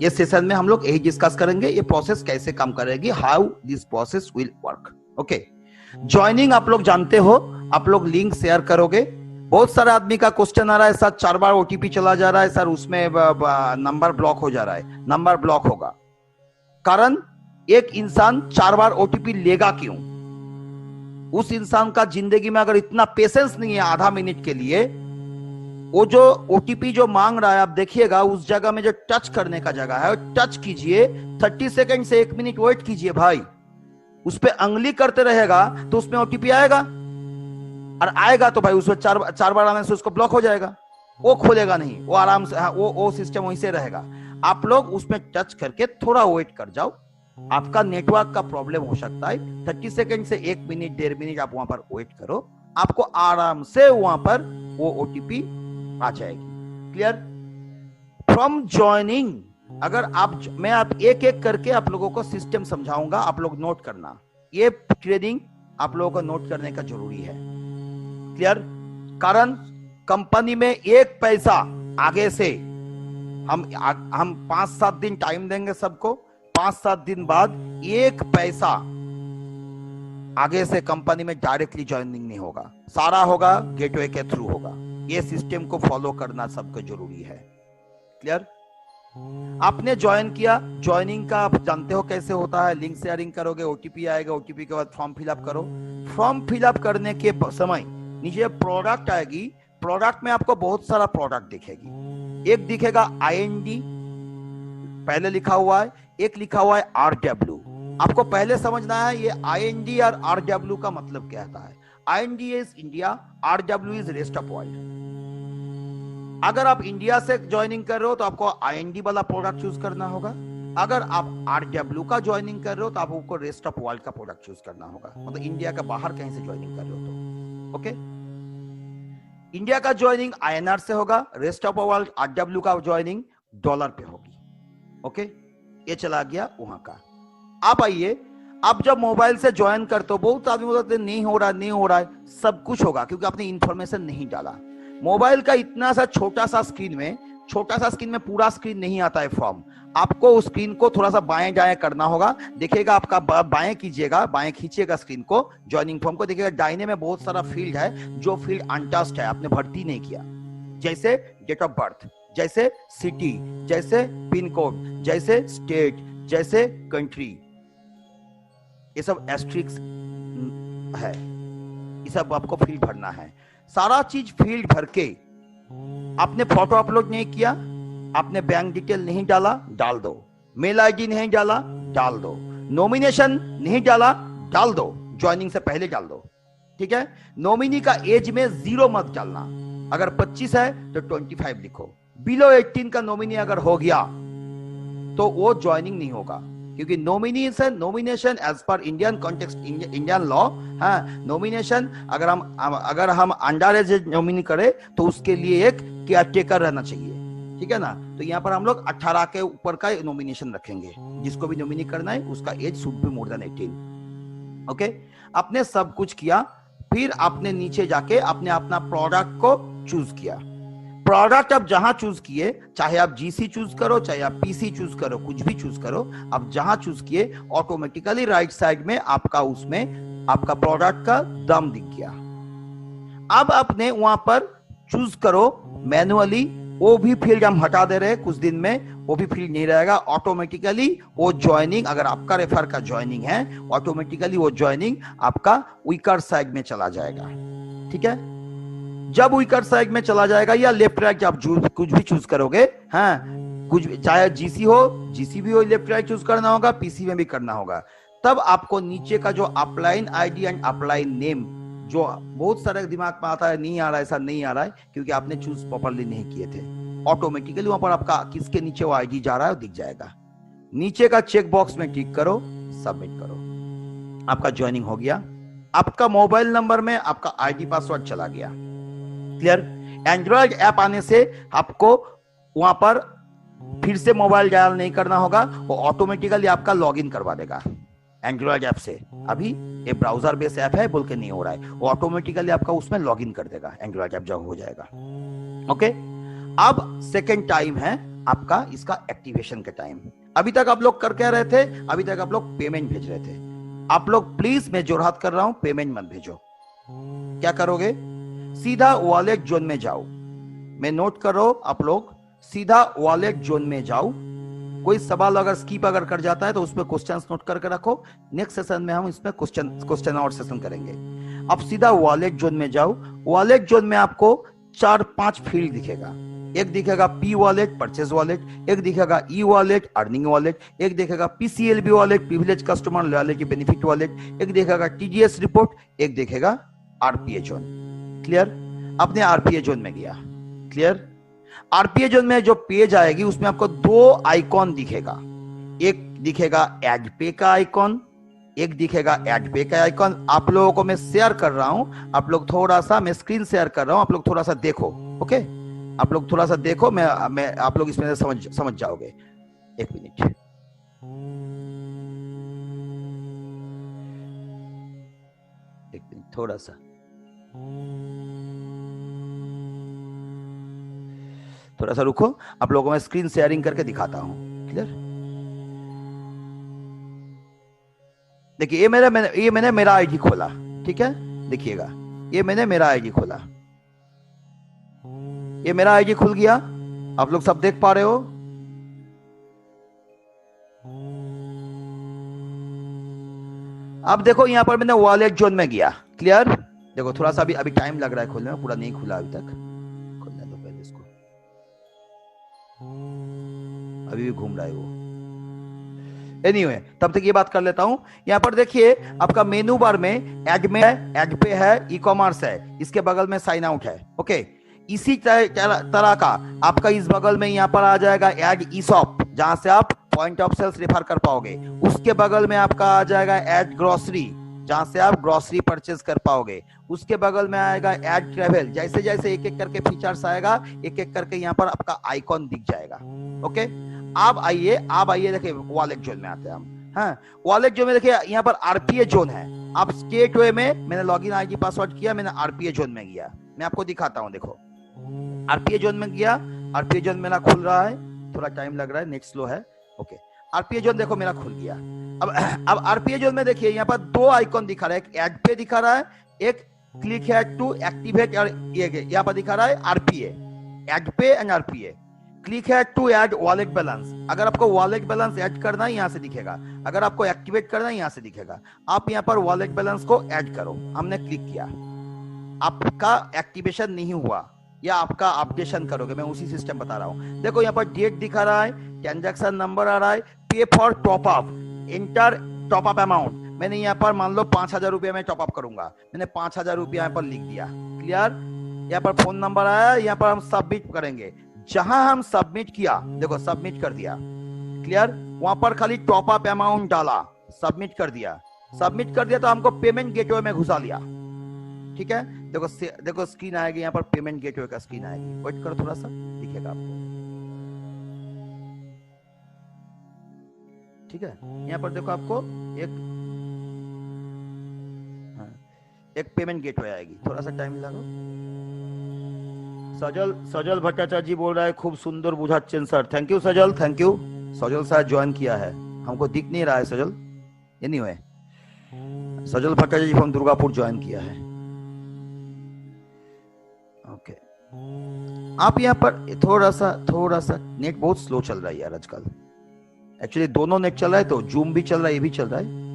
ये सेशन में हम लोग यही डिस्कस करेंगे, ये प्रोसेस कैसे काम करेगी, how this process will work. Okay, joining आप लोग जानते हो, आप लोग लिंक शेयर करोगे। बहुत सारे आदमी का क्वेश्चन आ रहा है सर 4 बार ओटीपी चला जा रहा है सर, उसमें नंबर ब्लॉक हो जा रहा है। नंबर ब्लॉक होगा कारण एक इंसान 4 बार ओटीपी लेगा क्यों? उस इंसान का जिंदगी में अगर इतना पेशेंस नहीं है आधा मिनट के लिए, वो जो ओटीपी जो मांग रहा है आप देखिएगा उस जगह में जो टच करने का जगह है टच कीजिए, 30 सेकंड से 1 मिनट वेट कीजिए भाई। उस पे अंगली करते रहेगा तो उसमें ओटीपी आएगा, और आएगा तो भाई उसमें 4 बार आने से उसको ब्लॉक हो जाएगा, वो खोलेगा नहीं, वो आराम से वो सिस्टम वहीं से रहेगा। आप लोग उसमें टच करके थोड़ा वेट कर जाओ, आपका नेटवर्क का प्रॉब्लम हो सकता है, 30 सेकंड से 1 मिनट 1.5 मिनट आप वहां पर वेट करो, आपको आराम से वहां पर वो ओटीपी आ जाएगी। क्लियर? फ्रॉम ज्वाइनिंग अगर आप, मैं आप एक एक करके आप लोगों को सिस्टम समझाऊंगा, आप लोग नोट करना, ये ट्रेनिंग आप लोगों को नोट करने का जरूरी है। क्लियर? कारण कंपनी में 1 पैसा आगे से हम 5-7 दिन टाइम देंगे सबको, 5-7 दिन बाद 1 पैसा आगे से कंपनी में डायरेक्टली ज्वाइनिंग नहीं होगा, सारा होगा गेटवे के थ्रू होगा। ये सिस्टम को फॉलो करना सबको जरूरी है। क्लियर? आपने ज्वाइन किया, ज्वाइनिंग का आप जानते हो कैसे होता है, लिंक शेयरिंग करोगे, ओटीपी आएगा, ओटीपी के बाद फॉर्म फिलअप करो। फॉर्म फिलअप करने के समय नीचे प्रोडक्ट आएगी, प्रोडक्ट में आपको बहुत सारा प्रोडक्ट दिखेगी। एक दिखेगा आईएनडी पहले लिखा हुआ है, एक लिखा हुआ है आरडब्ल्यू। आपको पहले समझना है ये आईएनडी और आरडब्ल्यू का मतलब क्या होता है। IND is India, RW is rest of world. अगर आप इंडिया से ज्वाइनिंग कर रहे हो तो आपको आईएनडी वाला प्रोडक्ट चूज करना होगा, अगर आप आरडब्ल्यू का ज्वाइनिंग कर रहे हो तो आपको रेस्ट ऑफ वर्ल्ड का प्रोडक्ट चूज करना होगा, मतलब इंडिया के बाहर कहीं से ज्वाइनिंग कर रहे हो तो। ओके, इंडिया का ज्वाइनिंग आईएनआर से होगा, रेस्ट ऑफ वर्ल्ड आरडब्ल्यू का ज्वाइनिंग डॉलर पे होगी। ओके, ये चला गया वहां का। आप आइए, आप जब मोबाइल से ज्वाइन करते हो, बहुत आदमी बोलते हैं नहीं हो रहा नहीं हो रहा है, सब कुछ होगा क्योंकि आपने इंफॉर्मेशन नहीं डाला। मोबाइल का इतना सा छोटा सा स्क्रीन में छोटा सा स्क्रीन में पूरा स्क्रीन नहीं आता है फॉर्म, आपको उस स्क्रीन को थोड़ा सा बाएं जाएं करना होगा। देखिएगा आपका बाएं कीजिएगा, बाएं खींचिएगा स्क्रीन को, ज्वाइनिंग फॉर्म को, देखिएगा दाहिने में बहुत सारा फील्ड है जो फील्ड अनटच्ड है, आपने भर्ती नहीं किया, जैसे डेट ऑफ बर्थ, जैसे सिटी, जैसे पिन कोड, जैसे स्टेट, जैसे कंट्री, ये सब एस्ट्रिक्स है, ये सब आपको फील्ड भरना है। सारा चीज फील्ड भर के, आपने फोटो अपलोड नहीं किया, आपने बैंक डिटेल नहीं डाला, डाल दो, मेल आईडी नहीं डाला, डाल दो, नॉमिनेशन नहीं डाला, डाल दो, ज्वाइनिंग से पहले डाल दो, ठीक है। नॉमिनी का एज में 0 मत डालना, अगर 25 है तो 25 लिखो, बिलो 18 का नॉमिनी अगर हो गया तो वो ज्वाइनिंग नहीं होगा, क्योंकि nomination as per Indian context, Indian law, हाँ, नॉमिनेशन अगर हम अंडर एज नॉमिनी करें तो उसके लिए एक केयरटेकर रहना चाहिए, ठीक है ना। तो यहाँ पर हम लोग 18 के ऊपर का नॉमिनेशन रखेंगे, जिसको भी नॉमिनी करना है उसका age should be more than 18। Okay, आपने सब कुछ किया, फिर आपने नीचे जाके आपने अपना प्रोडक्ट को चूज किया। प्रोडक्ट आप जहां चूज किए, चाहे आप जीसी चूज करो, चाहे आप पीसी चूज करो, कुछ भी चूज करो, आप जहां चूज किए ऑटोमेटिकली राइट साइड में आपका उसमें आपका प्रोडक्ट का दाम दिख गया। अब आपने वहां पर चूज करो मैनुअली, वो भी फील्ड हम हटा दे रहे हैं कुछ दिन में, वो भी फील्ड नहीं रहेगा, ऑटोमेटिकली वो ज्वाइनिंग, अगर आपका रेफर का ज्वाइनिंग है, ऑटोमेटिकली वो ज्वाइनिंग आपका वीकर साइड में चला जाएगा, ठीक है। जब वीकर साइड में चला जाएगा या लेफ्ट राइट आप कुछ भी चूज करोगे, हाँ, कुछ भी, चाहे जीसी हो, जीसी भी हो, लेफ्ट राइट चूज करना होगा, पीसी में भी करना होगा, तब आपको नीचे का जो upline ID and upline name, जो बहुत सारे दिमाग में आता है, नहीं आ रहा है, ऐसा नहीं आ रहा है क्योंकि आपने चूज प्रॉपर्ली नहीं किए थे, ऑटोमेटिकली वहां पर आपका किसके नीचे वो आईडी जा रहा है वो दिख जाएगा। नीचे का चेक बॉक्स में टिक करो, सबमिट करो, आपका ज्वाइनिंग हो गया। आपका मोबाइल नंबर में आपका आईडी पासवर्ड चला गया, क्लियर। एंड्रॉइड ऐप आने से आपको वहां पर फिर से मोबाइल डायल नहीं करना होगा, वो ऑटोमेटिकली आपका लॉगिन करवा देगा एंड्रॉइड ऐप से। अभी ये ब्राउजर बेस ऐप है बोल के नहीं हो रहा है, वो ऑटोमेटिकली आपका उसमें लॉगिन कर देगा, एंड्रॉइड ऐप जब हो जाएगा। ओके, अब सेकेंड टाइम है आपका इसका एक्टिवेशन का टाइम। अभी तक आप लोग कर क्या रहे थे, अभी तक आप लोग पेमेंट भेज रहे थे। आप लोग प्लीज, मैं जोरहात कर रहा हूं, पेमेंट मत भेजो। क्या करोगे, सीधा वॉलेट जोन में जाओ, मैं नोट करो, आप लोग सीधा वॉलेट जोन में जाओ। कोई सवाल अगर स्किप अगर कर जाता है तो उसमें क्वेश्चंस नोट करके रखो, नेक्स्ट सेशन में हम इसमें क्वेश्चन और सेशन करेंगे। अब सीधा वॉलेट जोन में जाओ। वॉलेट जोन में आपको 4-5 फील्ड दिखेगा, एक दिखेगा पी वॉलेट परचेज वॉलेट, एक दिखेगा ई वॉलेट अर्निंग वॉलेट, एक दिखेगा PCLB wallet privilege customer loyalty benefit wallet, एक दिखेगा टीडीएस रिपोर्ट, एक दिखेगा आरपीए जोन। क्लियर, अपने आरपीए जोन में गया, क्लियर। आरपीए जोन में जो पेज आएगी उसमें आपको 2 आइकॉन दिखेगा, एक दिखेगा एड पे का आइकॉन, एक दिखेगा एड पे का आइकॉन। आप लोगों को मैं शेयर कर रहा हूं, आप लोग थोड़ा सा, मैं स्क्रीन शेयर कर रहा हूं, आप लोग थोड़ा सा देखो। ओके, आप लोग थोड़ा सा देखो, मैं आप लोग इसमें समझ जाओगे। एक मिनट, थोड़ा सा रुको, आप लोगों को मैं स्क्रीन शेयरिंग करके दिखाता हूं। क्लियर, देखिए ये मैंने मेरा आईडी खोला, ठीक है, देखिएगा ये मैंने मेरा आईडी खोला, ये मेरा आईडी खुल गया, आप लोग सब देख पा रहे हो। अब देखो यहां पर मैंने वॉलेट जोन में गया, क्लियर। देखो थोड़ा सा अभी टाइम लग रहा है खोलने में, पूरा नहीं खुला अभी तक, खोलने दो पहले इसको, अभी भी घूम रहा है वो। एनीवे, तब तक ये बात कर लेता हूं। यहां पर देखिए आपका मेनू बार में एड है, एड पे है, ई कॉमर्स है, इसके बगल में साइन आउट है। ओके, इसी तरह का आपका इस बगल में यहां पर आ जाएगा एड ई शॉप, जहां से आप पॉइंट ऑफ सेल्स रेफर कर पाओगे। उसके बगल में आपका आ जाएगा एड ग्रोसरी, जहां से आप ग्रोसरी परचेज कर पाओगे। उसके बगल में आएगा एड ट्रेवल, जैसे जैसे एक एक करके फीचर्स आएगा, एक एक करके यहाँ पर आपका आइकॉन दिख जाएगा। ओके, आप आइए देखिए वॉलेट जोन में आते हैं हम। हाँ, वॉलेट जोन में देखिए यहाँ पर आरपीए जोन है। आप स्टेट वे में, मैंने लॉगिन आईडी पासवर्ड किया, मैंने आरपीए जोन में गया, मैं आपको दिखाता हूँ। देखो आरपीए जोन में गया, आरपीए जोन मेरा खुल रहा है, थोड़ा टाइम लग रहा है, नेट स्लो है। ओके, आरपीए जोन देखो मेरा खुल गया। अब आरपीए जोन में देखिए यहाँ पर दो आइकॉन दिखा रहा है, एक ऐड पे दिखा रहा है, एक क्लिक हेयर टू एक्टिवेट, और यहाँ पर दिखा रहा है आरपीए, ऐड पे एंड आरपीए। क्लिक है टू ऐड वॉलेट बैलेंस। अगर आपको वॉलेट बैलेंस ऐड करना है यहाँ से दिखेगा, अगर आपको एक्टिवेट करना है यहाँ से दिखेगा। आप यहाँ पर वॉलेट बैलेंस को ऐड करो, हमने क्लिक किया, आपका एक्टिवेशन नहीं हुआ, या आपका अपडेशन करोगे, मैं उसी सिस्टम बता रहा हूँ। देखो यहाँ पर डेट दिखा रहा है, ट्रांजैक्शन नंबर आ रहा है, पे for top up, inter top up amount. मैंने यहाँ पर मान लो 5,000 रुपया में टॉप अप करूंगा, मैंने 5,000 रुपया यहाँ पर लिख दिया। क्लियर? यहाँ पर फोन नंबर आया, यहाँ पर हम सबमिट करेंगे। जहां हम सबमिट किया, देखो सबमिट कर दिया। क्लियर? वहां पर खाली टॉप अप अमाउंट डाला, सबमिट कर दिया। सबमिट कर दिया तो हमको पेमेंट गेटवे में घुसा लिया। ठीक है, देखो स्क्रीन आएगी, यहाँ पर पेमेंट गेटवे का स्क्रीन आएगी। वेट करो थोड़ा सा, दिखेगा आपको। ठीक है, यहाँ पर देखो आपको एक पेमेंट गेटवे आएगी, थोड़ा सा टाइम लगा। सजल भट्टाचार्य जी बोल रहा है खूब सुंदर बुझाচ্ছেন sir. Thank you Sajal, thank you. Sajal sir join किया है, हमको दिख नहीं रहा है Sajal. Anyway, Sajal Bhattacharya ji from Durgapur join किया है। ओके, आप यहाँ पर थोड़ा सा नेट बहुत स्लो चल रहा है यार आजकल। एक्चुअली दोनों नेट चल रहा है, तो जूम भी चल रहा है, ये भी चल रहा है।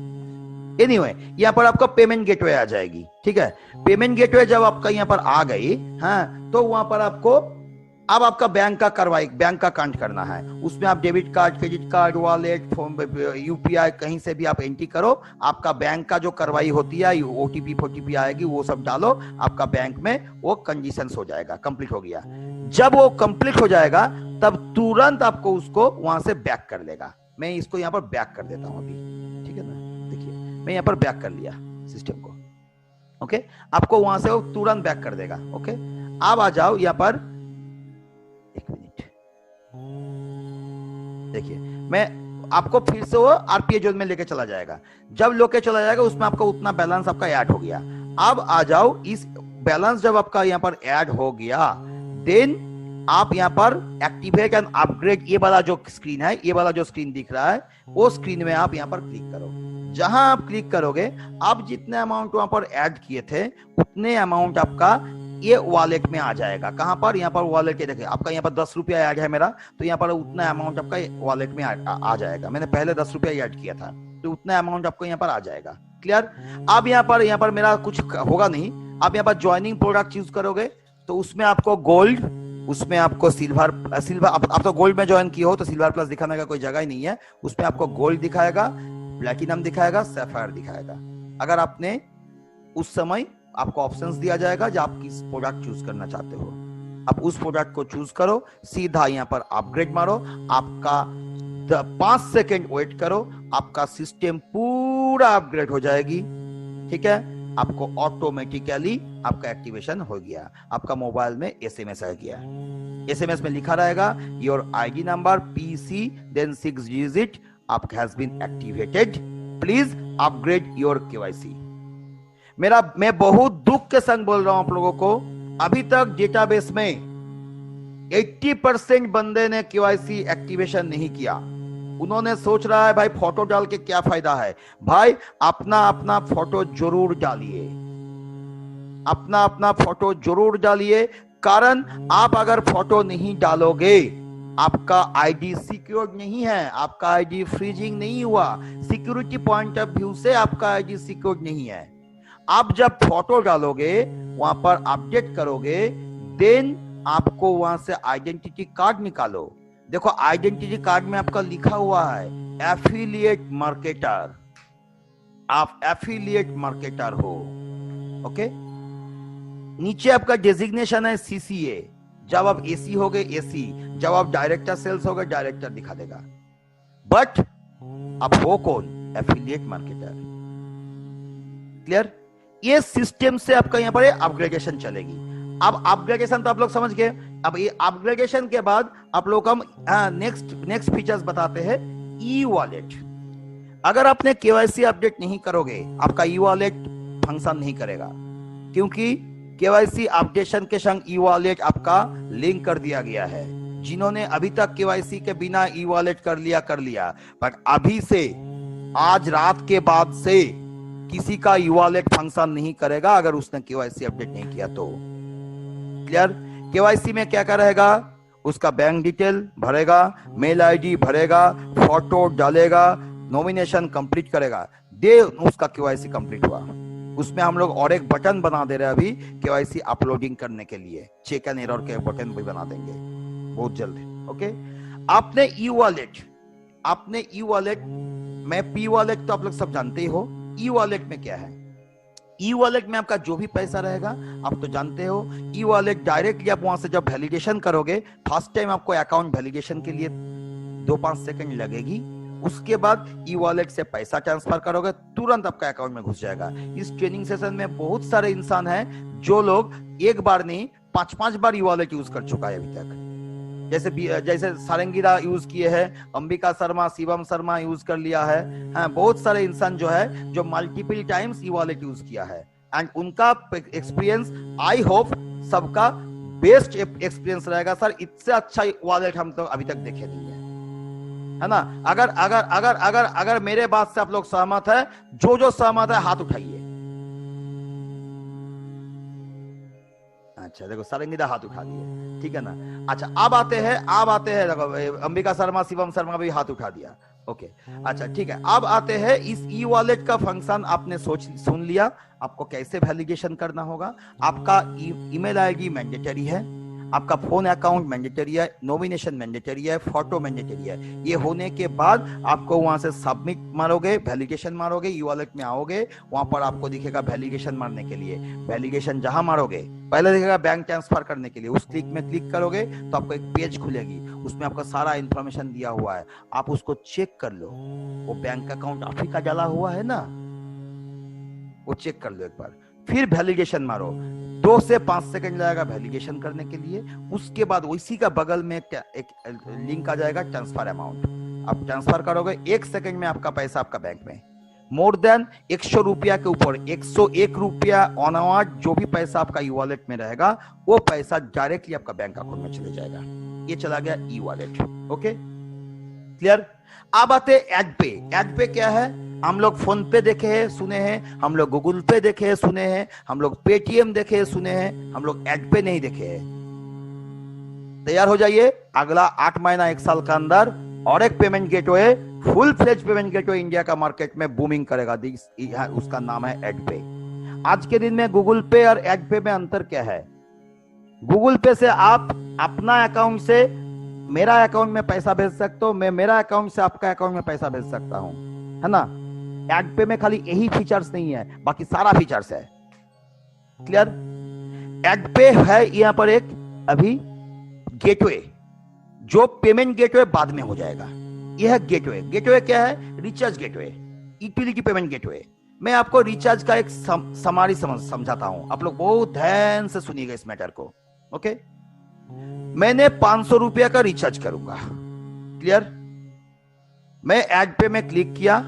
एनीवे, यहाँ पर आपका पेमेंट गेटवे आ जाएगी। ठीक है, पेमेंट गेटवे जब आपका यहाँ पर आ गई, हाँ, तो वहां पर आपको अब आपका बैंक का अकाउंट करना है। उसमें आप debit card, credit card, wallet, UPI कहीं से भी आप एंट्री करो। आपका बैंक का जो कार्रवाई होती है, ओटीपी फोटीपी आएगी, वो सब डालो, आपका बैंक में वो कंडीशन हो जाएगा, कंप्लीट हो गया। जब वो कंप्लीट हो जाएगा तब तुरंत आपको उसको वहां से बैक कर लेगा। मैं इसको यहाँ पर बैक कर देता हूँ अभी। ठीक है ना, देखिए मैं यहाँ पर बैक कर लिया सिस्टम को। ओके, आपको वहां से वो तुरंत बैक कर देगा। ओके, अब आ जाओ यहाँ पर, एक मिनट, देखिए मैं आपको फिर से वो आरपीए जोन में लेके चला जाएगा। जब लेके चला जाएगा उसमें आपका उतना बैलेंस आपका ऐड हो गया। अब आ जाओ, इस बैलेंस जब आपका यहाँ पर ऐड हो गया, देन आप यहाँ पर एक्टिवेट एंड अपग्रेड, ये वाला जो स्क्रीन है, ये वाला जो स्क्रीन दिख रहा है, वो स्क्रीन में आप यहाँ पर क्लिक करो। जहां आप क्लिक करोगे, आप जितने अमाउंट वहां पर ऐड किए थे उतने अमाउंट आपका ये वॉलेट में आ जाएगा। कहां पर? यहाँ पर वॉलेट के देखिए, आपका यहाँ पर 10 रुपया ऐड है मेरा, तो यहाँ पर उतना अमाउंट आपका वॉलेट में आ जाएगा। मैंने पहले 10 रुपया ऐड किया था, तो उतना अमाउंट आपको यहाँ पर आ जाएगा। क्लियर? अब यहाँ पर मेरा कुछ होगा नहीं। आप यहाँ पर ज्वाइनिंग प्रोडक्ट चूज करोगे, तो उसमें आपको गोल्ड, उसमें आपको सिल्वर, आप तो गोल्ड में ज्वाइन किए हो तो सिल्वर प्लस दिखाने का कोई जगह ही नहीं है। उसमें आपको गोल्ड दिखाएगा, प्लैटिनम दिखाएगा, सैफायर दिखाएगा। अगर आपने उस समय आपको ऑप्शंस दिया जाएगा जो आप किस प्रोडक्ट चूज करना चाहते हो, आप उस प्रोडक्ट को चूज करो, सीधा यहाँ पर अपग्रेड मारो, आपका 5 सेकेंड वेट करो, आपका सिस्टम पूरा अपग्रेड हो जाएगी। ठीक है, आपको ऑटोमेटिकली आपका एक्टिवेशन हो गया, आपका मोबाइल में एसएमएस आ गया। एसएमएस में लिखा रहेगा your ID number PC then 6 digit आपका has been activated, please upgrade your KYC. मैं बहुत दुख के संग बोल रहा हूं आप लोगों को, अभी तक डेटाबेस में 80% बंदे ने केवाईसी एक्टिवेशन नहीं किया। उन्होंने सोच रहा है भाई फोटो डाल के क्या फायदा है। भाई अपना अपना फोटो जरूर डालिए, अपना अपना फोटो जरूर डालिए, कारण आप अगर फोटो नहीं डालोगे, आपका आईडी सिक्योर्ड नहीं है, आपका आईडी फ्रीजिंग नहीं हुआ, सिक्योरिटी पॉइंट ऑफ व्यू से आपका आईडी सिक्योर्ड नहीं है। आप जब फोटो डालोगे, वहां पर अपडेट करोगे, देन आपको वहां से आइडेंटिटी कार्ड निकालो। देखो आइडेंटिटी कार्ड में आपका लिखा हुआ है एफिलिएट मार्केटर, आप एफिलिएट मार्केटर हो। ओके, नीचे आपका डेजिग्नेशन है सीसीए, जब आप एसी हो गए एसी, जब आप डायरेक्टर सेल्स हो गए डायरेक्टर दिखा देगा। बट आप हो कौन? Affiliate marketer. क्लियर? ये सिस्टम से आपका यहां पर अपग्रेडेशन चलेगी। अब अपग्रेडेशन तो आप लोग समझ गए। अब ये अपग्रेडेशन के बाद आप लोग हम नेक्स्ट फीचर्स बताते हैं, ई वॉलेट। अगर आपने केवाईसी अपडेट नहीं करोगे, आपका ई वॉलेट फंक्शन नहीं करेगा, क्योंकि केवाईसी अपडेशन के संग ई वॉलेट आपका लिंक कर दिया गया है। जिन्होंने अभी तक केवाईसी के बिना ई वॉलेट कर लिया, बट अभी से, आज रात के बाद से किसी का ई वॉलेट फंक्शन नहीं करेगा अगर उसने केवाईसी अपडेट नहीं किया तो। क्लियर? केवाईसी में क्या क्या रहेगा? उसका बैंक डिटेल भरेगा, मेल आईडी भरेगा, फोटो डालेगा, नॉमिनेशन कंप्लीट करेगा, दे उसका केवाईसी कंप्लीट हुआ। उसमें हम लोग और एक बटन बना दे रहे हैं अभी केवाईसी अपलोडिंग करने के लिए, चेक एंड एरर के बटन भी बना देंगे बहुत जल्द। ओके, आपने ई वॉलेट में पी वॉलेट तो आप लोग सब जानते ही हो। ई वॉलेट में क्या है? ई वॉलेट में आपका जो भी पैसा रहेगा आप तो जानते हो। ई वॉलेट डायरेक्टली आप वहां से जब वैलिडेशन करोगे, फर्स्ट टाइम आपको अकाउंट वैलिडेशन के लिए 2-5 सेकंड लगेगी, उसके बाद ई वॉलेट से पैसा ट्रांसफर करोगे, तुरंत आपका अकाउंट में घुस जाएगा। इस ट्रेनिंग सेशन में बहुत सारे इंसान हैं जो लोग एक बार नहीं 5-5 बार ई वॉलेट यूज कर चुका है अभी तक। जैसे सारंगीरा यूज किए हैं, अंबिका शर्मा, शिवम शर्मा यूज कर लिया है। हाँ, बहुत सारे इंसान जो है जो multiple times e wallet use किया है, एंड उनका एक्सपीरियंस आई होप सबका बेस्ट एक्सपीरियंस रहेगा। सर इससे अच्छा वॉलेट हम तो अभी तक देखे नहीं है ना? अगर मेरे बात से आप लोग सहमत है, जो सहमत है हाथ उठाइए। अच्छा देखो, सारंगीदा हाथ उठा दिए, ठीक है ना? अच्छा अब आते हैं देखो, अंबिका शर्मा, शिवम शर्मा भी हाथ उठा दिया। ओके, अच्छा ठीक है, अब आते हैं इस ई वॉलेट का फंक्शन। आपने सुन लिया आपको कैसे वैलिडेशन करना होगा। आपका ईमेल आईडी मैंडेटरी है, आपका फोन अकाउंट मैंडेटरी है, नॉमिनेशन मैंडेटरी है, फोटो मैंडेटरी है। ये होने के बाद आपको वहां से सबमिट मारोगे, वैलिडेशन मारोगे, ई वॉलेट में आओगे, वहां पर आपको दिखेगा वैलिडेशन मारने के लिए। वैलिडेशन जहां मारोगे, पहले दिखेगा बैंक ट्रांसफर करने के लिए, उस क्लिक में क्लिक करोगे तो आपको एक पेज खुलेगी, उसमें आपका सारा इंफॉर्मेशन दिया हुआ है, आप उसको चेक कर लो। वो बैंक अकाउंट आप ही का डाला हुआ है ना, वो चेक कर लो एक बार। फिर वैलिडेशन मारो, 2 से 5 सेकंड लगेगा वैलिडेशन करने के लिए। उसके बाद उसी का बगल में एक लिंक आ जाएगा, ट्रांसफर अमाउंट। आप ट्रांसफर करोगे, 1 सेकंड में आपका पैसा आपका बैंक में। मोर देन 100 रुपया के ऊपर 101 रुपया ऑनवर्ड जो भी पैसा आपका ई वॉलेट में रहेगा, वो पैसा डायरेक्टली आपका बैंक अकाउंट में चले जाएगा। ये चला गया ई वॉलेट। Okay clear? अब आते एड पे। एड पे क्या है? हम लोग फोन पे देखे हैं, सुने हैं, हम लोग गूगल पे देखे हैं, सुने हैं, हम लोग पेटीएम देखे हैं, सुने हैं, हम लोग एड पे नहीं देखे हैं। तैयार हो जाइए, अगला 8 महीना 1 साल का अंदर और एक payment gateway, full fledge payment gateway India का मार्केट में बूमिंग करेगा। उसका नाम है एड पे। आज के दिन में गूगल पे और एड पे में अंतर क्या है? गूगल पे से आप अपना अकाउंट से मेरा अकाउंट में पैसा भेज सकते हो, मैं मेरा अकाउंट से आपका अकाउंट में पैसा भेज सकता हूं, है ना? एड पे में खाली यही फीचर्स नहीं है, बाकी सारा फीचर्स है। क्लियर? एड पे है यहां पर एक अभी गेटवे, जो पेमेंट गेटवे बाद में हो जाएगा। यह है गेटवे। गेटवे क्या है? Recharge gateway, utility payment gateway. मैं आपको रिचार्ज का एक समारी समझाता हूं, आप लोग बहुत ध्यान से सुनिएगा इस मैटर को। ओके, मैंने 500 रुपया का रिचार्ज करूंगा। क्लियर? मैं एड पे में क्लिक किया,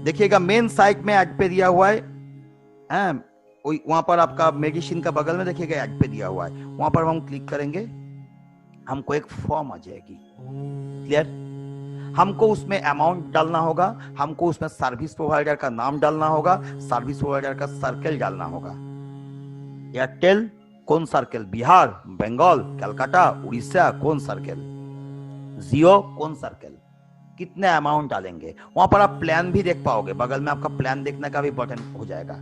देखिएगा मेन साइट में एड पे दिया हुआ है, वहां पर आपका मेडिसिन का बगल में देखिएगा एड पे दिया हुआ है, वहां पर हम क्लिक करेंगे, हमको एक फॉर्म आ जाएगी। क्लियर? हमको उसमें अमाउंट डालना होगा, हमको उसमें सर्विस प्रोवाइडर का नाम डालना होगा, सर्विस प्रोवाइडर का सर्कल डालना होगा। एयरटेल कौन सर्कल? बिहार, बंगाल, कलकत्ता, उड़ीसा कौन सर्कल? जियो कौन सर्कल? कितने अमाउंट डालेंगे? वहां पर आप प्लान भी देख पाओगे, बगल में आपका प्लान देखने का भी बटन हो जाएगा।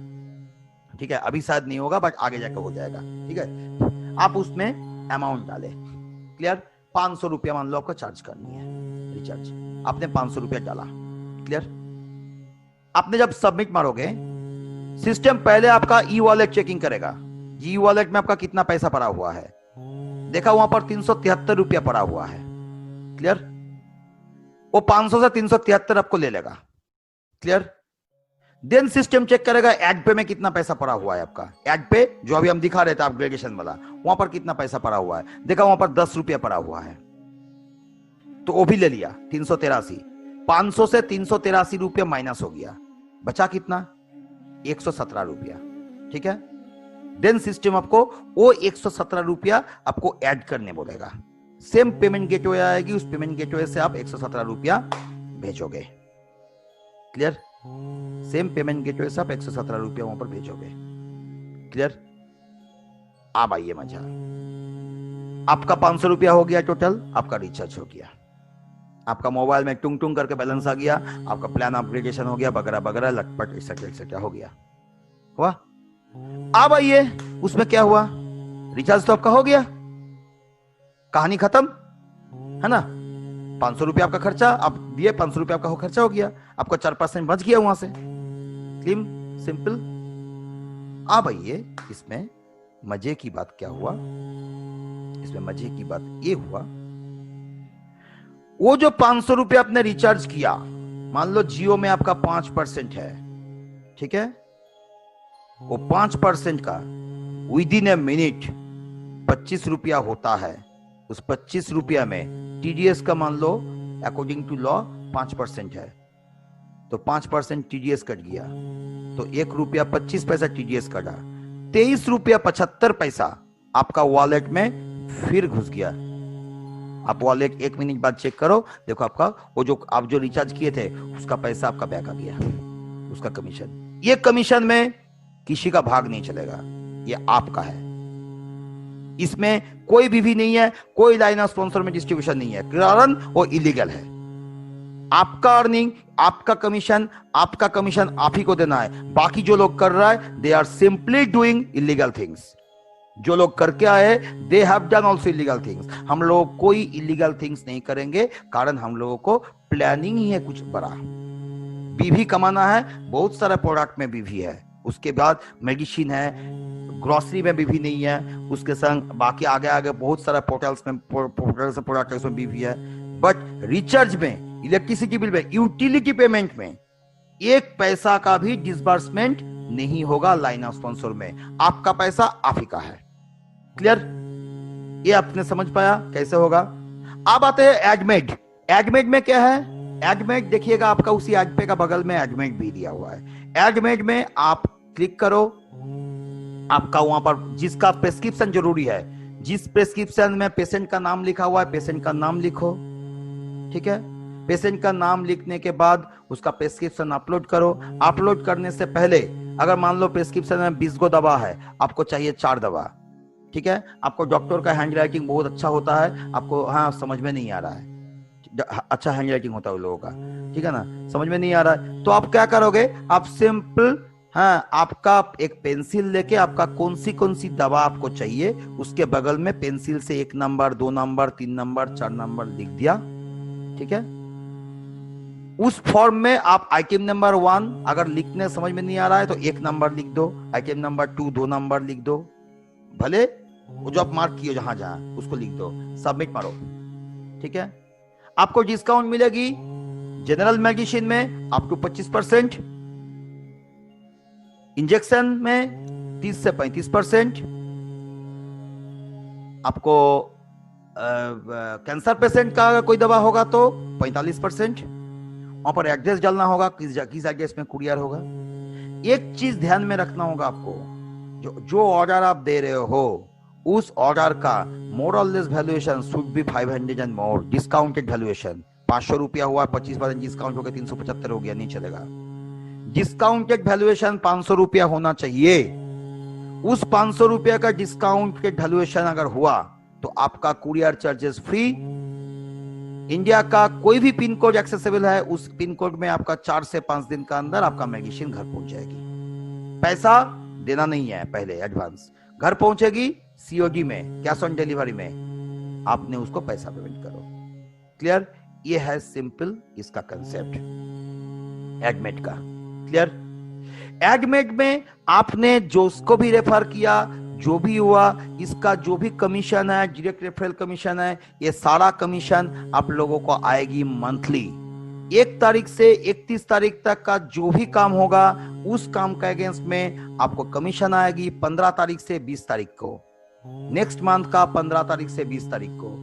ठीक है, अभी शायद नहीं होगा बट आगे जाकर हो जाएगा। ठीक है, आप उसमें अमाउंट डाले। क्लियर? 500 रुपया मान लो आपको चार्ज करनी है रिचार्ज, आपने 500 रुपया डाला। क्लियर? आपने जब सबमिट मारोगे, सिस्टम पहले आपका ई वॉलेट चेकिंग करेगा, ई वॉलेट में आपका कितना पैसा पड़ा हुआ है। देखा वहां पर 373 रुपया पड़ा हुआ है। क्लियर? वो 500 से 373 आपको ले लेगा। क्लियर? देन सिस्टम चेक करेगा एड पे में कितना पैसा पड़ा हुआ है आपका। एड पे जो अभी हम दिखा रहे थे अपग्रेडेशन वाला, वहां पर कितना पैसा पड़ा हुआ है। देखा वहां पर 10 रुपया पड़ा हुआ है, तो वो भी ले लिया 383। 500 से 383 रुपया माइनस हो गया, बचा कितना? 117 रुपया। ठीक है, देन सिस्टम आपको वो 117 रुपया आपको ऐड करने बोलेगा। सेम पेमेंट गेटवे आएगी, उस पेमेंट गेटवे से आप 117 रुपया भेजोगे। क्लियर? सेम पेमेंट गेटवे से आप 117 रुपया वहां पर भेजोगे। क्लियर? अब आइए मजा, आपका 500 रुपया हो गया टोटल, आपका रिचार्ज हो गया, आपका मोबाइल में टुंग टुंग करके बैलेंस आ गया, आपका प्लान अपग्रेडेशन हो गया, वगैरह वगैरह लटपट एक्सेट्रा एक्सेट्रा हो गया। हुआ? अब आइए उसमें क्या हुआ, रिचार्ज तो आपका हो गया, कहानी खत्म है ना। 500 रुपया आपका खर्चा आप दिए, 500 रुपया आपका खर्चा हो गया, आपका 4% बच गया वहां से। Clean simple. अब आइए इसमें मजे की बात क्या हुआ, इसमें मजे की बात ये हुआ, वो जो 500 रुपया आपने रिचार्ज किया, मान लो जियो में आपका 5% है, ठीक है, वो 5% का विद इन ए मिनट 25 रुपया होता है। उस 25 रुपया में टीडीएस का मान लो अकॉर्डिंग टू लॉ 5% है, तो 5% टीडीएस कट गया, तो 1 रुपया 25 पैसा टीडीएस कटा, 23 रुपया 75 पैसा आपका वॉलेट में फिर घुस गया। आप वॉलेट 1 मिनट बाद चेक करो, देखो आपका वो जो आप जो रिचार्ज किए थे उसका पैसा आपका बैक आ गया, उसका कमीशन। ये कमीशन में किसी का भाग नहीं चलेगा, ये आपका है, इसमें कोई भी नहीं है, कोई लाइन ऑफ स्पॉन्सर में डिस्ट्रीब्यूशन नहीं है, कारण वो इलीगल है। आपका अर्निंग, आपका कमीशन आप ही को देना है। बाकी जो लोग कर रहा है they are simply doing illegal things. जो लोग करके आए they have done also illegal things. हम लोग कोई इलीगल थिंग्स नहीं करेंगे, कारण हम लोगों को प्लानिंग ही है कुछ बड़ा। बीवी कमाना है, बहुत सारा प्रोडक्ट में बीवी है, उसके बाद मेडिसिन है, ग्रोसरी में बीवी नहीं है, उसके संग बाकी आगे आगे बहुत सारा पोर्टल्स में प्रोडक्ट उसमें बीवी है। बट रिचार्ज में, इलेक्ट्रिसिटी बिल में, यूटिलिटी पेमेंट में 1 पैसा का भी डिसबर्समेंट नहीं होगा लाइन ऑफ स्पॉन्सर में। आपका पैसा आप ही का है। क्लियर? ये आपने समझ पाया कैसे होगा? अब आते हैं एडमेड। एडमेड में क्या है? एडमेड देखिएगा, आपका उसी एड पे का बगल में एडमेड भी दिया हुआ है। एडमेड में आप क्लिक करो, आपका वहां पर जिसका प्रेस्क्रिप्शन जरूरी है, जिस प्रेस्क्रिप्शन में पेशेंट का नाम लिखा हुआ है, पेशेंट का नाम लिखो, ठीक है। पेशेंट का नाम लिखने के बाद उसका प्रेस्क्रिप्शन अपलोड करो। अपलोड करने से पहले अगर मान लो प्रेस्क्रिप्शन में 20 गो दवा है, आपको चाहिए 4 दवा, ठीक है। आपको डॉक्टर का हैंड राइटिंग बहुत अच्छा होता है, आपको हाँ समझ में नहीं आ रहा है, अच्छा हैंड राइटिंग होता है लोगों का, ठीक है ना, समझ में नहीं आ रहा है, तो आप क्या करोगे, आप सिंपल हाँ आपका एक पेंसिल लेके आपका कौन सी दवा आपको चाहिए उसके बगल में पेंसिल से 1 नंबर 2 नंबर 3 नंबर 4 नंबर लिख दिया, ठीक है। उस फॉर्म में आप आइटम नंबर 1 अगर लिखने समझ में नहीं आ रहा है तो 1 नंबर लिख दो, आइटम नंबर 2 2 नंबर लिख दो, भले वो जो आप मार्क किए जहां जहां उसको लिख दो, सबमिट मारो, ठीक है। आपको डिस्काउंट मिलेगी जनरल मेडिसिन में अप टू 25%, इंजेक्शन में 30 से 35%, आपको कैंसर पेशेंट का कोई दवा होगा तो 45%, वहां पर एड्रेस डालना होगा, किस एड्रेस में कुरियर होगा। एक चीज ध्यान में रखना होगा आपको, जो ऑर्डर आप दे रहे हो उस ऑर्डर का मोर और less valuation should be 500 and more, discounted valuation. 500 रुपया हुआ, 25% डिस्काउंट हो गया, 375 हो गया, नहीं चलेगा। डिस्काउंटेड वैल्यूएशन 500 रुपया होना चाहिए। उस 500 रुपया का डिस्काउंटेड वैल्यूएशन अगर हुआ तो आपका कुरियर चार्जेस फ्री। इंडिया का कोई भी पिन कोड एक्सेसिबल है, उस पिन कोड में आपका 4 से 5 दिन का अंदर आपका मेडिसिन घर पहुंच जाएगी। पैसा देना नहीं है पहले एडवांस, घर पहुंचेगी सीओडी में, कैश ऑन डिलीवरी में, आपने उसको पैसा पेमेंट करो। क्लियर? ये है सिंपल इसका कंसेप्ट एडमिट का। क्लियर? एडमिट में आपने जो उसको भी रेफर किया, जो भी हुआ, इसका जो भी कमीशन है, डायरेक्ट रेफरल कमीशन है, ये सारा कमीशन आप लोगों को आएगी मंथली। 1 तारीख से 31 तारीख तक का जो भी काम होगा उस काम का अगेंस्ट में आपको कमीशन आएगी 15 तारीख से 20 तारीख को, नेक्स्ट मंथ का 15 तारीख से 20 तारीख को।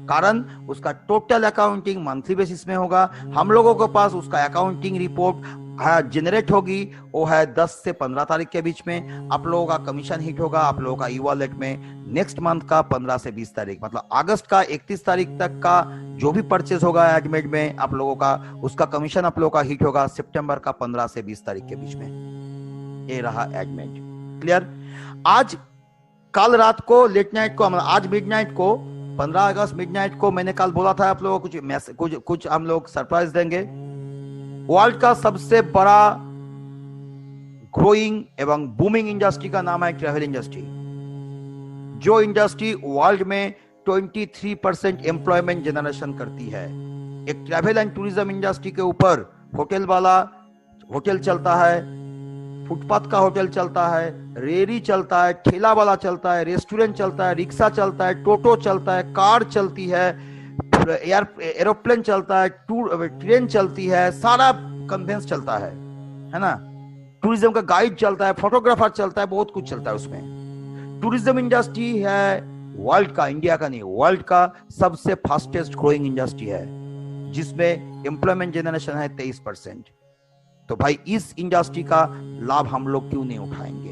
कारण उसका टोटल अकाउंटिंग मंथली बेसिस में होगा। हम लोगों के पास उसका अकाउंटिंग रिपोर्ट जनरेट होगी वो है 10 से 15 तारीख के बीच में। आप लोगों का कमीशन हिट होगा आप लोगों का ई वॉलेट में नेक्स्ट मंथ का 15 से 20 तारीख, मतलब अगस्त का 31 तारीख तक का जो भी परचेज होगा एडमेट में आप लोगों का, उसका कमीशन आप लोगों का हिट होगा सितंबर का 15 से 20 तारीख के बीच में। ये रहा एडमेट। क्लियर? आज कल रात को लेट नाइट को, आज मिडनाइट को 15 अगस्त मिडनाइट को मैंने कल बोला था आप लोगों को कुछ हम लोग सरप्राइज देंगे। वर्ल्ड का सबसे बड़ा ग्रोइंग एवं बूमिंग इंडस्ट्री का नाम है ट्रैवल इंडस्ट्री। जो इंडस्ट्री वर्ल्ड में 23% एम्प्लॉयमेंट जनरेशन करती है। एक ट्रैवल एंड टूरिज्म इंडस्ट्री के ऊपर होटल वाला होटल चलता है, फुटपाथ का होटल चलता है, रेरी चलता है, ठेला वाला चलता है, रेस्टोरेंट चलता है, रिक्शा चलता है, टोटो चलता है, कार चलती है, एरोप्लेन चलता है, ट्रेन चलती है, सारा कन्वेंस चलता है ना। टूरिज्म का गाइड चलता है, फोटोग्राफर चलता है, बहुत कुछ चलता है उसमें। टूरिज्म इंडस्ट्री है वर्ल्ड का, इंडिया का नहीं, वर्ल्ड का सबसे फास्टेस्ट ग्रोइंग इंडस्ट्री है जिसमें एम्प्लॉयमेंट जनरेशन है 23%। तो भाई इस इंडस्ट्री का लाभ हम लोग क्यों नहीं उठाएंगे?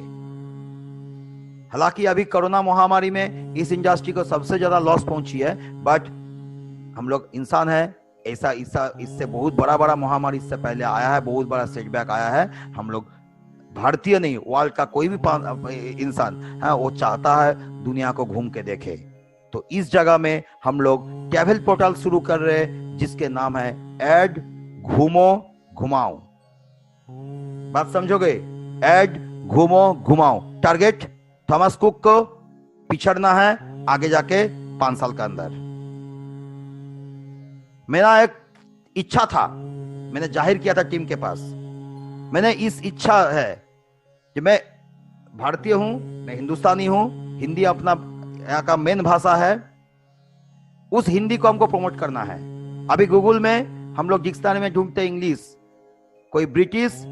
हालांकि अभी कोरोना महामारी में इस इंडस्ट्री को सबसे ज्यादा लॉस पहुंची है, बट हम लोग इंसान है, ऐसा इससे बहुत बड़ा महामारी इससे पहले आया है, बहुत बड़ा सेटबैक आया है। हम लोग भारतीय नहीं, वर्ल्ड का कोई भी इंसान है वो चाहता है दुनिया को घूम के देखे। तो इस जगह में हम लोग ट्रैवल पोर्टल शुरू कर रहे हैं जिसके नाम है एड घूमो घुमाओ। बात समझोगे? एड घूमो घुमाओ। टारगेट थॉमस कुक को पिछड़ना है आगे जाके 5 साल के अंदर। मेरा एक इच्छा था, मैंने जाहिर किया था टीम के पास। मैंने इस इच्छा है कि मैं भारतीय हूं, मैं हिंदुस्तानी हूं, हिंदी अपना यहाँ का मेन भाषा है, उस हिंदी को हमको प्रमोट करना है। अभी गूगल में हम लोग डिक्शनरी में ढूंढते इंग्लिश, कोई ब्रिटिश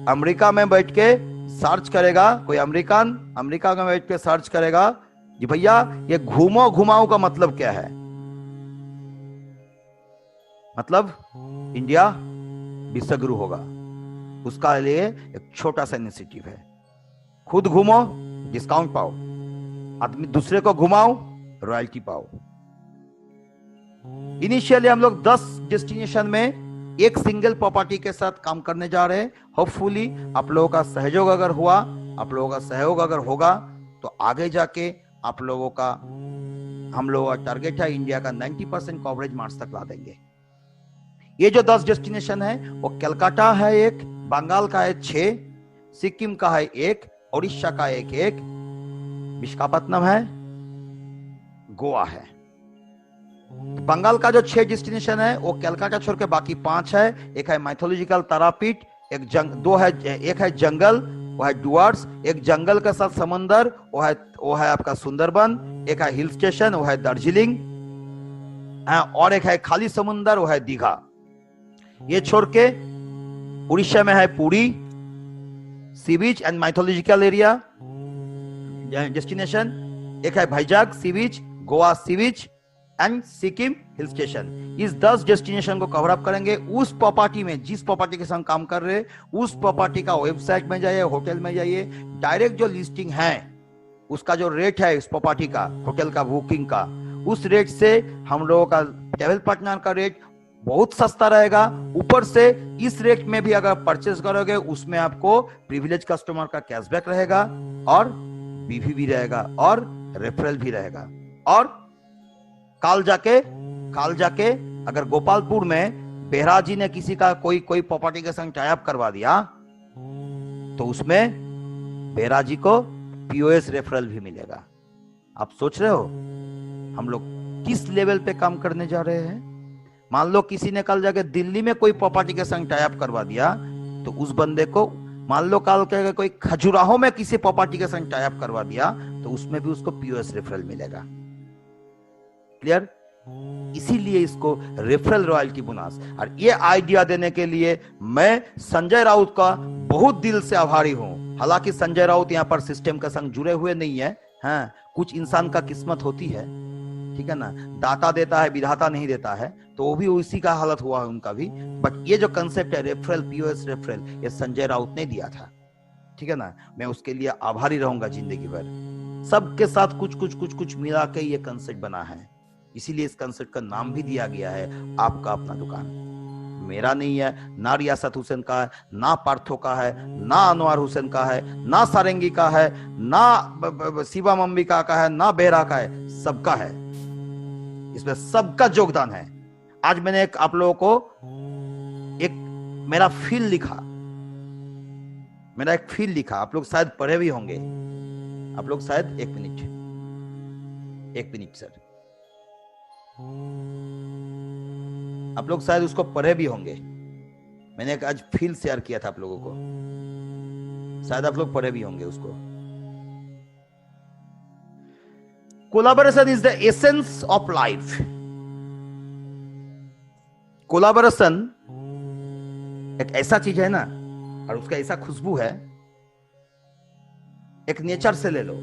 अमेरिका में बैठ के सर्च करेगा, कोई अमेरिकन अमेरिका में बैठ के सर्च करेगा कि भैया ये घूमो घुमाओ का मतलब क्या है। मतलब इंडिया विश्वगुरु होगा, उसका लिए एक छोटा सा इनिशिएटिव है। खुद घूमो डिस्काउंट पाओ, आदमी दूसरे को घुमाओ रॉयल्टी पाओ। इनिशियली हम लोग 10 डेस्टिनेशन में एक सिंगल प्रॉपर्टी के साथ काम करने जा रहे हैं। होपफुली आप लोगों का सहयोग अगर हुआ, आप लोगों का सहयोग अगर होगा तो आगे जाके आप लोगों का, हम लोगों का टारगेट है इंडिया का 90% कवरेज मार्च तक ला देंगे। ये जो 10 डेस्टिनेशन है वो कलकत्ता है एक, बंगाल का है 6, सिक्किम का है 1, उड़ीसा का एक, विशाखापत्तनम है, गोवा है। बंगाल का जो 6 डेस्टिनेशन है वो कलकत्ता छोड़ के बाकी 5 है। एक है माइथोलॉजिकल तारापीठ, एक है जंगल, वो है डुअर्स, एक जंगल के साथ समंदर, वो है आपका सुंदरबन, एक है हिल स्टेशन, वो है दार्जिलिंग, और एक है खाली समुंदर, वो है दीघा। ये छोड़ के उड़ीसा में है पुरी, सी बीच एंड माइथोलॉजिकल एरिया डेस्टिनेशन, एक है भाईजाग सी बीच, गोवा सी बीच एंड सिक्किम हिल स्टेशन। इस 10 डेस्टिनेशन को कवर अप करेंगे। उस प्रॉपर्टी में, जिस प्रॉपर्टी के संग काम कर रहे हैं, उस प्रॉपर्टी का वेबसाइट में जाइए, होटल में जाइए, डायरेक्ट जो लिस्टिंग है उसका जो रेट है इस प्रॉपर्टी का, होटल का बुकिंग का, उस रेट से हम लोगों का ट्रैवल पार्टनर का रेट बहुत सस्ता रहेगा। ऊपर से इस रेट में भी अगर परचेस करोगे उसमें आपको प्रिविलेज कस्टमर का कैशबैक रहेगा और बीवी भी रहेगा और रेफरल भी रहेगा। और काल जाके अगर गोपालपुर में बेहरा जी ने किसी का कोई प्रॉपर्टी के संग टाई अप करवा दिया तो उसमें बेहरा जी को पीओएस रेफरल भी मिलेगा। आप सोच रहे हो हम लोग किस लेवल पे काम करने जा रहे हैं? मान लो किसी ने कल जाके दिल्ली में कोई प्रॉपर्टी के संग टाई अप करवा दिया तो उस बंदे को, मान लो कल के कोई खजुराहो में किसी प्रॉपर्टी के संग टाई अप करवा दिया तो उसमें भी उसको पीओएस रेफरल मिलेगा। क्लियर? इसीलिए इसको रेफरल रॉयल्टी बोनस। और ये आइडिया देने के लिए मैं संजय राउत का बहुत दिल से आभारी हूं। हालांकि संजय राउत यहाँ पर सिस्टम के संग जुड़े हुए नहीं है, हाँ, कुछ इंसान का किस्मत होती है ठीक है ना, दाता देता है विधाता नहीं देता है, तो वो भी उसी का हालत हुआ है उनका भी। बट ये जो कंसेप्ट है रेफरल, पीओएस रेफरल, ये संजय राउत ने दिया था, ठीक है ना। मैं उसके लिए आभारी रहूंगा जिंदगी भर। सबके साथ कुछ कुछ कुछ कुछ मिला के ये कंसेप्ट बना है, इसीलिए इस कंसेप्ट का नाम भी दिया गया है आपका अपना दुकान। मेरा नहीं है, ना रियासत हुसैन का है, ना पार्थो का है, ना अनवर हुसैन का है, ना सारंगी का है, ना शिवम अंबिका का है, ना बेहरा का है, सबका है, इसमें सबका योगदान है। आज मैंने एक आप लोगों को एक मेरा फील लिखा, मेरा एक फील लिखा, आप लोग शायद पढ़े भी होंगे, आप लोग शायद एक मिनट सर, आप लोग शायद उसको पढ़े भी होंगे। मैंने एक आज फील शेयर किया था आप लोगों को, शायद आप लोग पढ़े भी होंगे उसको। Collaboration is the essence of life. Collaboration एक ऐसा चीज है ना, और उसका ऐसा खुशबू है। एक नेचर से ले लो,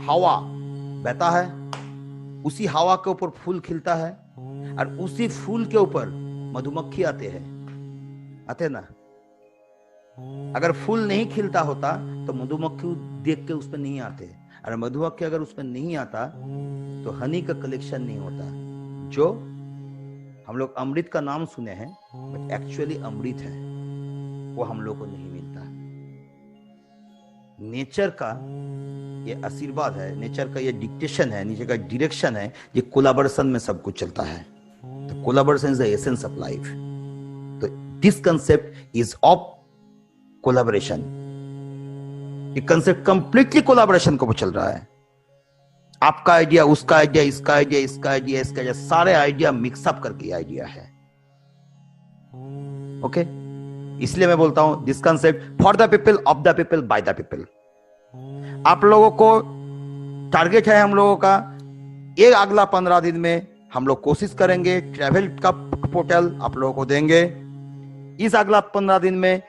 हवा बहता है, उसी हवा के ऊपर फूल खिलता है, और उसी फूल के ऊपर मधुमक्खी आते ना। अगर फूल नहीं खिलता होता तो मधुमक्खी देख के उसमें नहीं आते, और मधुमक्खी अगर उसमें नहीं आता तो हनी का कलेक्शन नहीं होता। जो हम लोग अमृत का नाम सुने हैं, बट एक्चुअली अमृत है वो हम लोग को नहीं मिलता। नेचर का ये आशीर्वाद है, नेचर का ये डिक्टेशन है, नेचर का डायरेक्शन है, ये कोलैबोरेशन में सब कुछ चलता है। तो collaboration is the essence of life. तो this concept is of collaboration. ये कंसेप्ट कंप्लीटली कोलैबोरेशन को चल रहा है। आपका आइडिया, उसका आइडिया, इसका आइडिया, इसका आइडिया, इसका आइडिया, सारे आइडिया मिक्सअप करके आइडिया है। ओके, इसलिए मैं बोलता हूं this concept for the people, of the people, by the people. आप लोगों को टारगेट है हम लोगों का, ये अगला 15 दिन में हम लोग कोशिश करेंगे ट्रैवल का पोर्टल आप लोगों को देंगे। इस अगला 15 दिन में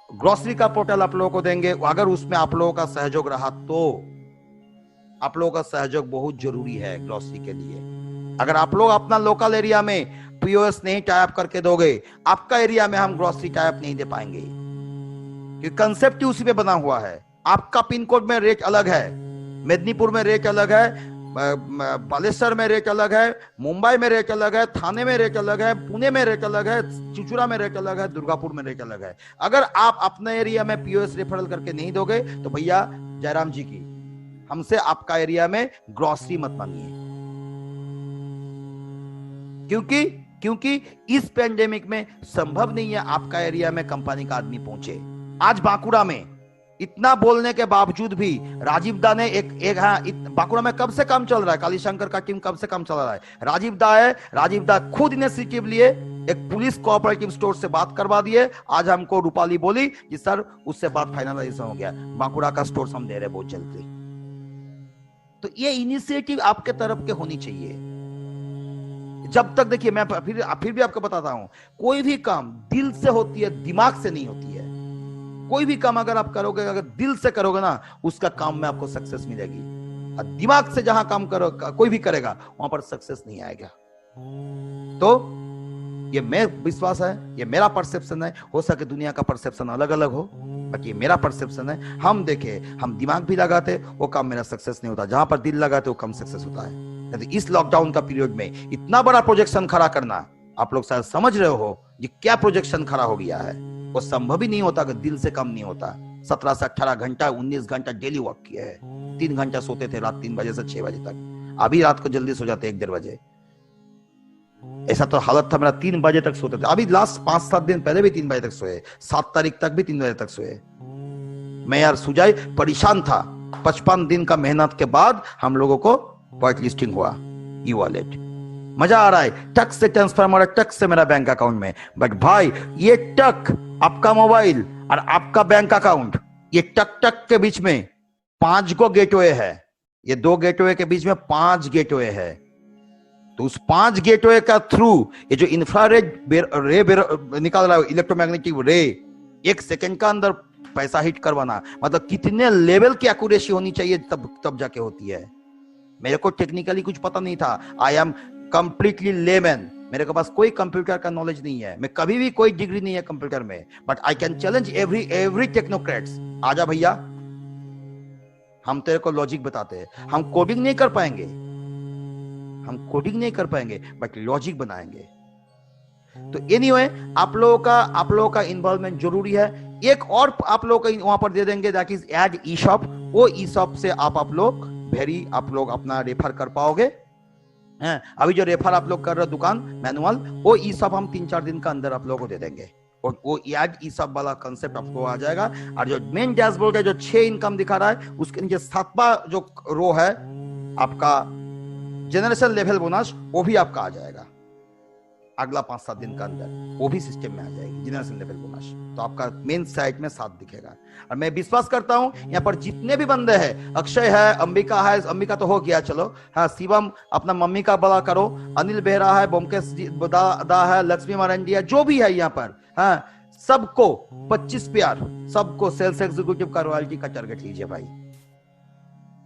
ग्रोसरी का पोर्टल आप लोगों को देंगे। अगर उसमें आप लोगों का सहयोग रहा तो आप लोगों का सहयोग बहुत जरूरी है ग्रोसरी के लिए। अगर आप लोग अपना लोकल एरिया में पीओएस नहीं टाइप करके दोगे, आपका एरिया में हम ग्रोसरी टाइप नहीं दे पाएंगे, क्योंकि कंसेप्ट ही उसी पे बना हुआ है। आपका पिन कोड में रेट अलग है, मेदिनीपुर में रेट अलग है, बालेश्वर में रेट अलग है, मुंबई में रेट अलग है, थाने में रेट अलग है, पुणे में रेट अलग है, चुचुरा में रेट अलग है, दुर्गापुर में रेट अलग है। अगर आप अपने एरिया में पीओएस रेफरल करके नहीं दोगे तो भैया जयराम जी की हमसे आपका एरिया में ग्रोसरी मत मांगिए, क्योंकि इस पेंडेमिक में संभव नहीं है आपका एरिया में कंपनी का आदमी पहुंचे। आज बांकुड़ा में इतना बोलने के बावजूद भी राजीव दा ने बांकुड़ा में कब से काम चल रहा है, कालीशंकर का टीम कब से काम चल रहा है, राजीव दा है, राजीव दा खुद इनिशिएटिव लिए एक पुलिस कोऑपरेटिव स्टोर से बात करवा दिए। आज हमको रूपाली बोली कि सर उससे बात फाइनलाइजेशन हो गया, बांकुड़ा का स्टोर हम दे रहे बहुत जल्दी। तो ये इनिशिएटिव आपके तरफ के होनी चाहिए। जब तक देखिए, मैं फिर भी आपको बताता हूं, कोई भी काम दिल से होती है, दिमाग से नहीं होती है। कोई भी काम अगर आप करोगे, अगर दिल से करोगे ना, उसका काम में आपको सक्सेस मिलेगी। और दिमाग से जहां काम करो कोई भी करेगा वहां पर सक्सेस नहीं आएगा। तो ये मेरा विश्वास है, ये मेरा परसेप्शन है। हो सके दुनिया का परसेप्शन अलग अलग हो, बट ये मेरा परसेप्शन है। हम देखे, हम दिमाग भी लगाते वो काम मेरा सक्सेस नहीं होता, जहां पर दिल लगाते वो कम सक्सेस होता है। तो इस लॉकडाउन का पीरियड में इतना बड़ा प्रोजेक्शन खड़ा करना, आप लोग शायद समझ रहे हो ये क्या प्रोजेक्शन खड़ा हो गया है, वो संभव ही नहीं होता कि दिल से कम नहीं होता। 17 से 18 घंटा 19 घंटा डेली वर्क किया है। 3 घंटा सोते थे रात 3 बजे से 6 बजे तक। अभी रात को जल्दी सो जाते 1-1:30 बजे। ऐसा तो हालत था मेरा, 3 बजे तक सोते थे। अभी लास्ट 5-7 दिन पहले भी 3 बजे तक सोए, 7 तारीख तक भी 3 बजे तक सोए। मैं यार सुजाई परेशान था। 55 दिन का मेहनत के बाद हम लोगों को व्हाइट लिस्टिंग हुआ ई वॉलेट। मजा आ रहा है, टक से ट्रांसफर हमारा, टक से मेरा बैंक अकाउंट में। बट भाई ये टक आपका मोबाइल और आपका बैंक अकाउंट, ये टक टक के बीच में 5 गो गेटवे है। ये 2 गेटवे के बीच में 5 गेटवे है। तो उस 5 गेटवे का थ्रू ये जो इंफ्रारेड रे निकाल रहा है, इलेक्ट्रोमैग्नेटिक रे, 1 सेकंड का अंदर पैसा हिट करवाना, मतलब कितने लेवल की एक्यूरेसी होनी चाहिए तब जाके होती है। मेरे को टेक्निकली कुछ पता नहीं था, आई एम कंप्लीटली लेमैन, मेरे के पास कोई कंप्यूटर का नॉलेज नहीं है, मैं कभी भी कोई डिग्री नहीं है कंप्यूटर में, but I can challenge every technocrats. आजा भैया, हम तेरे को लॉजिक बताते हैं, हम कोडिंग नहीं कर पाएंगे, हम कोडिंग नहीं कर पाएंगे, बट लॉजिक बनाएंगे। तो एनीवे आप लोगों का इन्वॉल्वमेंट जरूरी है। एक और आप लोग का वहां पर दे देंगे, that is add E shop. वो ई शॉप से आप लोग अपना रेफर कर पाओगे। अभी जो रेफर आप लोग कर रहे हो दुकान मैनुअल, वो ई शॉप हम 3-4 दिन का अंदर आप लोगों को दे देंगे, और वो ऐड ई शॉप वाला कंसेप्ट आपको आ जाएगा। और जो मेन डैशबोर्ड है जो 6 इनकम दिखा रहा है, उसके नीचे 7वां जो रो है आपका जनरेशन लेवल बोनस, वो भी आपका आ जाएगा अगला 5-7 दिन का अंदर, वो भी सिस्टम में आ जाएगी जनरेशन लेवल बोनस। तो आपका मेन साइट में 7 दिखेगा। और मैं विश्वास करता हूं यहाँ पर जितने भी बंदे हैं, अक्षय है, अंबिका है, अंबिका तो हो गया चलो, हाँ, शिवम अपना मम्मी का बड़ा करो, अनिल बेहरा है, बोमकेश दा है, लक्ष्मी मारंडी है, जो भी है यहाँ पर, हाँ, सबको 25 प्यार, सबको सेल्स एग्जीक्यूटिव का रॉयल्टी का टारगेट लीजिए भाई,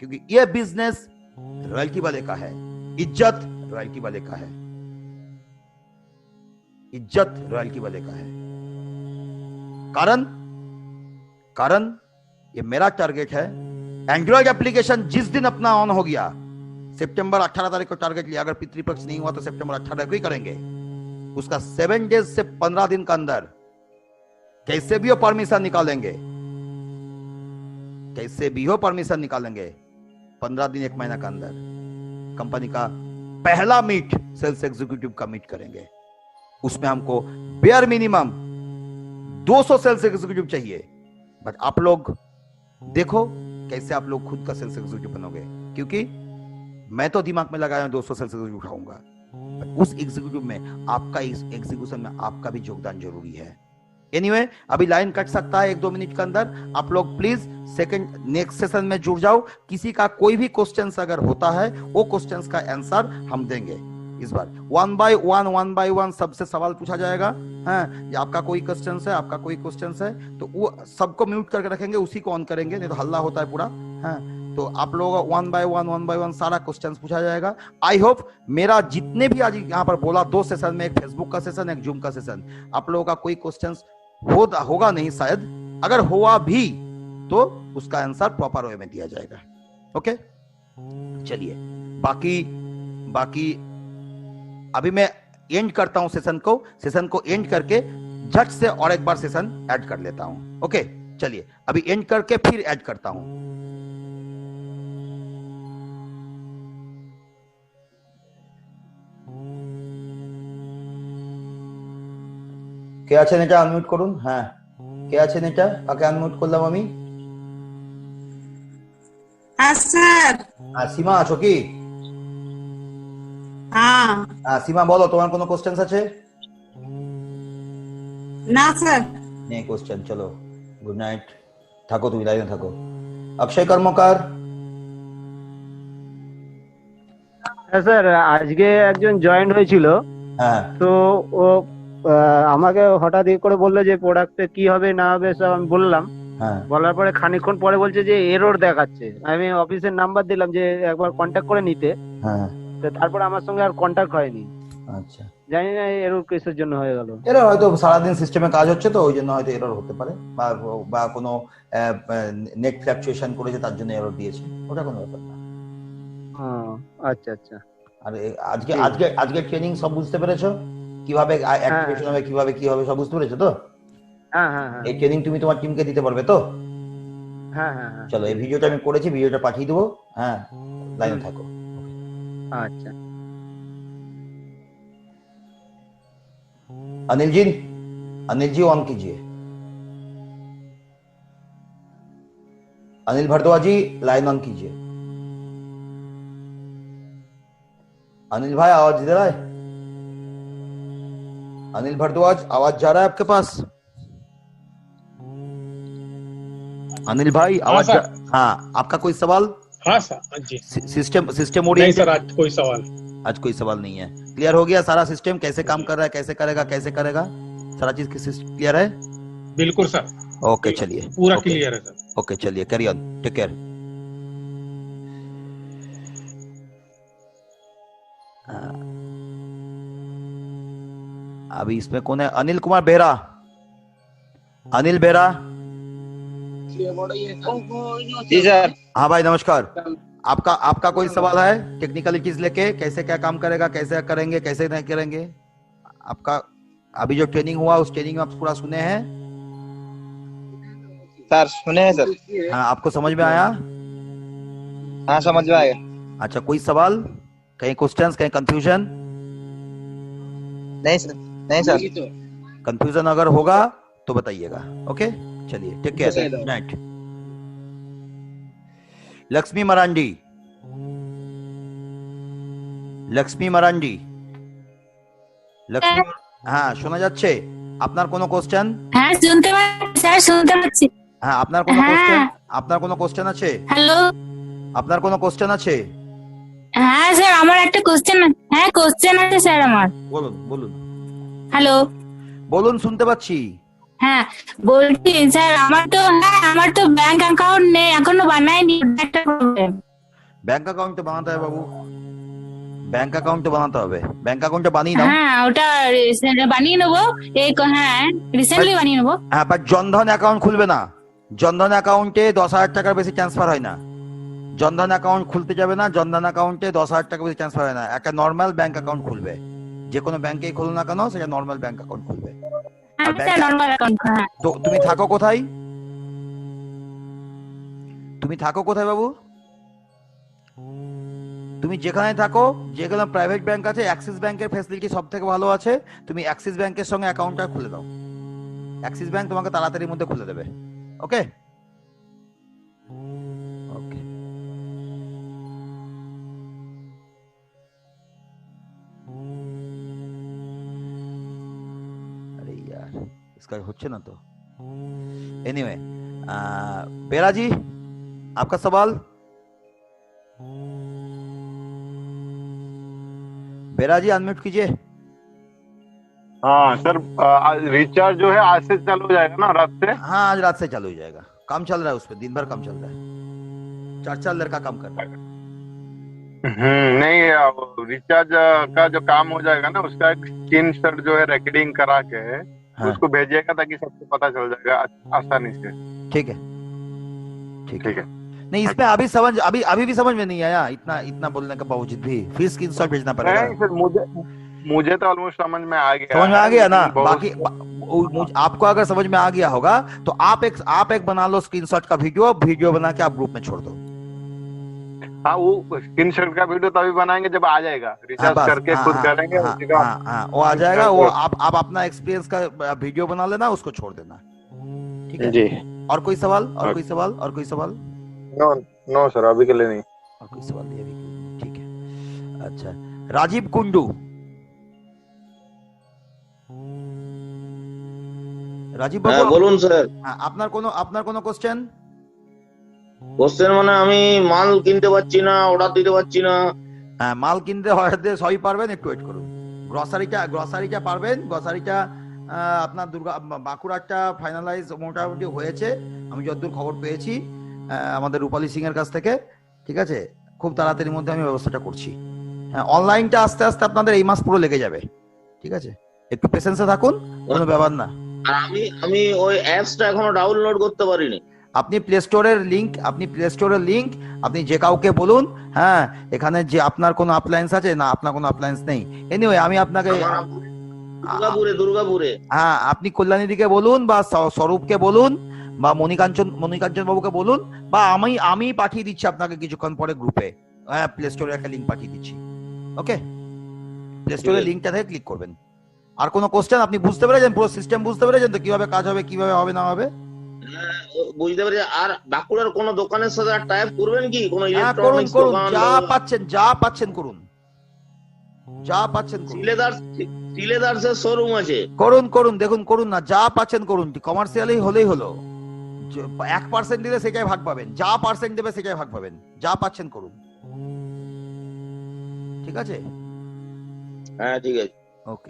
क्योंकि ये बिजनेस रॉयल्टी वाले का है, इज्जत रॉयल्टी वाले का है, इज्जत रॉयल्टी वाले का है। कारण ये मेरा टारगेट है। एंड्रॉइड एप्लीकेशन जिस दिन अपना ऑन हो गया, सितंबर 18 तारीख को टारगेट लिया, अगर पितृपक्ष नहीं हुआ तो सितंबर 18 को ही करेंगे। उसका 7 डेज से 15 दिन का अंदर कैसे भी हो परमिशन निकालेंगे, कैसे भी हो परमिशन निकालेंगे, 15 दिन 1 महीना का अंदर कंपनी का पहला मीट सेल्स एग्जीक्यूटिव का मीट करेंगे। उसमें हमको बेयर मिनिमम 200 सेल्स एग्जीक्यूटिव चाहिए, बट आप लोग देखो कैसे आप लोग खुद का सेल्स एग्जीक्यूटिव बनोगे, क्योंकि मैं तो दिमाग में लगाया 200 सेल्स एग्जीक्यूटिव उठाऊंगा, उस एग्जीक्यूटिव में आपका, इस एग्जीक्यूशन में आपका भी योगदान जरूरी है। एनीवे अभी लाइन कट सकता है 1-2 मिनट के अंदर। आप लोग प्लीज नेक्स्ट सेशन में जुड़ जाओ। किसी का कोई भी क्वेश्चन अगर होता है, वो क्वेश्चन का आंसर हम देंगे इस बार। 1 बाय 1 सबसे सवाल पूछा जाएगा। हाँ, आपका कोई क्वेश्चन है, आपका कोई क्वेश्चन है तो वो सबको म्यूट करके रखेंगे, उसी को ऑन करेंगे, नहीं तो हल्ला होता है पूरा। हाँ, तो आप लोग 1 बाय 1 सारा क्वेश्चन पूछा जाएगा। आई होप मेरा जितने भी आज यहाँ पर बोला 2 सेशन में, एक फेसबुक का सेशन, एक जूम का सेशन, आप लोगों का कोई क्वेश्चन होगा नहीं शायद, अगर हुआ भी तो उसका आंसर प्रॉपर वे में दिया जाएगा। ओके, चलिए बाकी अभी मैं एंड करता हूं सेशन को एंड करके झट से और एक बार सेशन ऐड कर लेता हूं। ओके, चलिए अभी एंड करके फिर ऐड करता हूं। কে আছেন এটা আনমিউট করুন। হ্যাঁ, কে আছেন এটা, কাকে আনমিউট করলাম আমি? হ্যাঁ স্যার। সীমা আছো কি? হ্যাঁ। সীমা বলো, তোমার কোনো কোশ্চেন আছে? না স্যার, নেই কোশ্চেন। চলো, গুড নাইট, থাকো, তুমি লাইনে থাকো। অক্ষয় কর্মকার। হ্যাঁ স্যার, আজকে একজন জয়েন হয়েছিল, হ্যাঁ, তো ও আমাকে হঠাৎ করে বললো যে প্রোডাক্টে কি হবে না হবে সব আমি বললাম। হ্যাঁ, বলার পরে খানিকক্ষণ পরে বলছে যে এরর দেখাচ্ছে। আমি অফিসের নাম্বার দিলাম যে একবার কন্ট্যাক্ট করে নিতে, হ্যাঁ, তো তারপর আমার সঙ্গে আর কন্ট্যাক্ট হয়নি। আচ্ছা, জানি না এরর কিসের জন্য হয়ে গেল। এরর হয়তো সারাদিন সিস্টেমে কাজ হচ্ছে তো ওই জন্য হয়তো এরর হতে পারে, বা কোনো নেট ফ্ল্যাকচুয়েশন করেছে তার জন্য এরর দিয়েছে, ওটা কোনো ব্যাপার না। আচ্ছা আচ্ছা। আর আজকে ট্রেনিং সব বুঝতে পেরেছো? কিভাবে অ্যাক্টিভেশন হবে, কিভাবে কি হবে সব বুঝতে পেরেছো তো? হ্যাঁ হ্যাঁ হ্যাঁ। এই ট্রেনিং তুমি তোমার টিমকে দিতে পারবে তো? হ্যাঁ হ্যাঁ হ্যাঁ। চলো, এই ভিডিওটা আমি করেছি, ভিডিওটা পাঠিয়ে দেবো। হ্যাঁ, লাইনে থাকো। আচ্ছা। अनिल जी ऑन कीजिए। अनिल भारद्वाज जी लाइन ऑन कीजिए। अनिल भाई आवाज इधर आए। अनिल भारद्वाज, आवाज जा रहा है आपके पास? अनिल भाई आवाज हाँ, आपका कोई सवाल? हाँ सर, जी। सिस्टम नहीं सर, आज कोई सवाल नहीं है। क्लियर हो गया सारा सिस्टम, कैसे काम कर रहा है, कैसे करेगा सारा चीज क्लियर है? बिल्कुल सर। ओके, चलिए पूरा क्लियर है सर। ओके, चलिए, कैरी ऑन, टेक केयर। अभी इसमें कौन है? अनिल कुमार बेहरा, अनिल बेहरा। जी सर। हाँ भाई नमस्कार। आपका कोई सवाल है टेक्निकलिटीज लेके? कैसे क्या काम करेगा, कैसे करेंगे, कैसे नहीं करेंगे? आपका अभी जो ट्रेनिंग हुआ उस ट्रेनिंग में आप पूरा सुने हैं? सर सुने हैं सर। हाँ, आपको समझ में आया? हाँ समझ में आएगा। अच्छा, कोई सवाल, कहीं क्वेश्चंस, कहीं कंफ्यूजन? नहीं सर, नहीं सर। कंफ्यूजन अगर होगा तो बताइएगा। ओके, चलिए, take care, good night. Lakshmi Marandi, Lakshmi Marandi, Lakshmi. হ্যাঁ, শোনা যাচ্ছে? আপনার কোনো কোশ্চেন? হ্যাঁ শুনতে পাচ্ছি স্যার, শুনতে পাচ্ছি। হ্যাঁ, আপনার কোনো কোশ্চেন? আপনার কোনো কোশ্চেন আছে? হ্যালো, আপনার কোনো কোশ্চেন আছে? হ্যাঁ স্যার আমার একটা কোশ্চেন, হ্যাঁ কোশ্চেন আছে স্যার আমার। বলুন বলুন। হ্যালো, বলুন, শুনতে পাচ্ছি। হ্যাঁ বলছি স্যার আমার তো ব্যাংক অ্যাকাউন্ট নেই, এখনো বানাইনি, একটা প্রবলেম। ব্যাংক অ্যাকাউন্ট তো বানাতে হবে বাবু, ব্যাংক অ্যাকাউন্ট তো বানাতে হবে। ব্যাংক অ্যাকাউন্টটা বানিয়ে নাও। হ্যাঁ ওটা বানিয়ে নেবো, হ্যাঁ রিসেন্টলি বানিয়ে নেবো। হ্যাঁ, বাট জনধন অ্যাকাউন্ট খুলবে না। জনধন অ্যাকাউন্টে 10,000 টাকার বেশি ট্রান্সফার হয় না। জনধন অ্যাকাউন্ট খুলতে যাবে না। জনধন অ্যাকাউন্টে 10,000 টাকা বেশি ট্রান্সফার হয় না। একটা নর্মাল ব্যাংক অ্যাকাউন্ট খুলবে, যে কোনো ব্যাংকেই খুলুন না কেন, সেটা নর্মাল ব্যাংক অ্যাকাউন্ট খুলবে। হ্যাঁ নরমাল অ্যাকাউন্ট। হ্যাঁ। তো তুমি থাকো কোথায়? তুমি থাকো কোথায় বাবু? তুমি যেখানে থাকো, যেখানে প্রাইভেট ব্যাংক আছে, অ্যাক্সিস ব্যাংকের ফ্যাসিলিটি সব থেকে ভালো আছে। তুমি অ্যাক্সিস ব্যাংকের সঙ্গে অ্যাকাউন্টটা খুলে দাও। অ্যাক্সিস ব্যাংক তোমাকে তাড়াতাড়ির মধ্যে খুলে দেবে। ওকে ओके। अरे यार, इसका होच्छे ना तो। एनीवे, बेरा जी, आपका सवाल? बेरा जी अनम्यूट कीजिए। हाँ सर, रिचार्ज जो है आज से चालू हो जाएगा ना, रात से? हाँ, आज रात से चालू हो जाएगा। काम चल रहा है उस पर, दिन भर काम चल रहा है। 4 लड़का काम कर रहा है। नहीं, रिचार्ज का जो काम हो जाएगा ना, उसका एक स्क्रीनशॉट जो है रिकॉर्डिंग करा के हाँ। उसको भेजिएगा ताकि सबको पता चल जाएगा आसानी से। ठीक है, ठीक ठीक है। नहीं, इसमें अभी भी समझ में नहीं आया, इतना बोलने के बावजूद भी फिर स्क्रीनशॉट भेजना पड़ेगा। नहीं सर, मुझे तो ऑलमोस्ट समझ में आ गया। समझ में आ गया ना? बहुत- बाकी आपको अगर समझ में आ गया होगा तो आप एक बना लो स्क्रीनशॉट का वीडियो बना के आप ग्रुप में छोड़ दो। हाँ, वो स्क्रीनशॉट का वीडियो तभी बनाएंगे जब आ जाएगा, रिचार्ज बस, करके खुद करेंगे उसी का। वो आ जाएगा। वो आप अपना एक्सपीरियंस का वीडियो बना लेना, उसको छोड़ देना। ठीक है जी। और कोई सवाल? और कोई सवाल? नो सर, अभी के लिए नहीं। और कोई सवाल नहीं अभी? ठीक है, अच्छा। राजीव कुंडू, রাজীব বাবু বলুন স্যার। আপনার কোনো কোশ্চেন? কোশ্চেন মানে আমি মাল কিনতে পারছি না, অর্ডার দিতে পারছি না। হ্যাঁ, মাল কিনতে হয়তো সবই পারবেন, একটু ওয়েট করুন। গ্রসারিটা পারবেন। গ্রসারিটা আপনার বাঁকুড়াটা ফাইনালাইজ মোটামুটি হয়েছে, আমি যতদূর খবর পেয়েছি আমাদের রূপালী সিং এর কাছ থেকে। ঠিক আছে, খুব তাড়াতাড়ির মধ্যে আমি ব্যবস্থাটা করছি। হ্যাঁ, অনলাইনটা আস্তে আস্তে আপনাদের এই মাস পুরো লেগে যাবে। ঠিক আছে, একটু পেশেন্সে থাকুন, কোনো ব্যাপার না। আর আমি ওই অ্যাপসটা এখনো ডাউনলোড করতে পারিনি। আপনি প্লে স্টোরের লিংক আপনি যে কাউকে বলুন। হ্যাঁ, এখানে যে আপনার কোনো অ্যাপ্লায়েন্স আছে না? আপনার কোনো অ্যাপ্লায়েন্স নেই। এনিওয়ে, আমি আপনাকে দুর্গাপুরে হ্যাঁ, আপনি কল্যাণীদিকে বলুন বা স্বরূপকে বলুন বা মণিকাঞ্চন বাবুকে বলুন, বা আমি পাঠিয়ে দিচ্ছি আপনাকে কিছুক্ষণ পরে গ্রুপে। হ্যাঁ, প্লে স্টোরে একটা লিংক পাঠিয়ে দিচ্ছি। ওকে, প্লে স্টোরের লিংকটা থেকে ক্লিক করবেন। আর কোনো কোশ্চেন? আপনি বুঝতে পেরেছেন? পুরো সিস্টেম বুঝতে পেরেছেন তো কিভাবে কাজ হবে, কিভাবে হবে না হবে? বুঝতে পারি। আর বাঁকুড়ার কোন দোকানের সাথে টাইপ করবেন কি? কোন করুন, ইলেকট্রনিক্স করুন, দোকান? যা পাচ্ছেন করুন, যা পাচ্ছেন করুন। সিলেদার্সের শোরুম আছে? করুন, দেখুন, করুন না, যা পাচ্ছেন করুন। কমার্শিয়ালি হলেই হলো। 1% দিলে সেটাই ভাগ পাবেন, যা পার্সেন্ট দেবে সেটাই ভাগ পাবেন। যা পাচ্ছেন করুন, ঠিক আছে? হ্যাঁ ঠিক আছে। ওকে।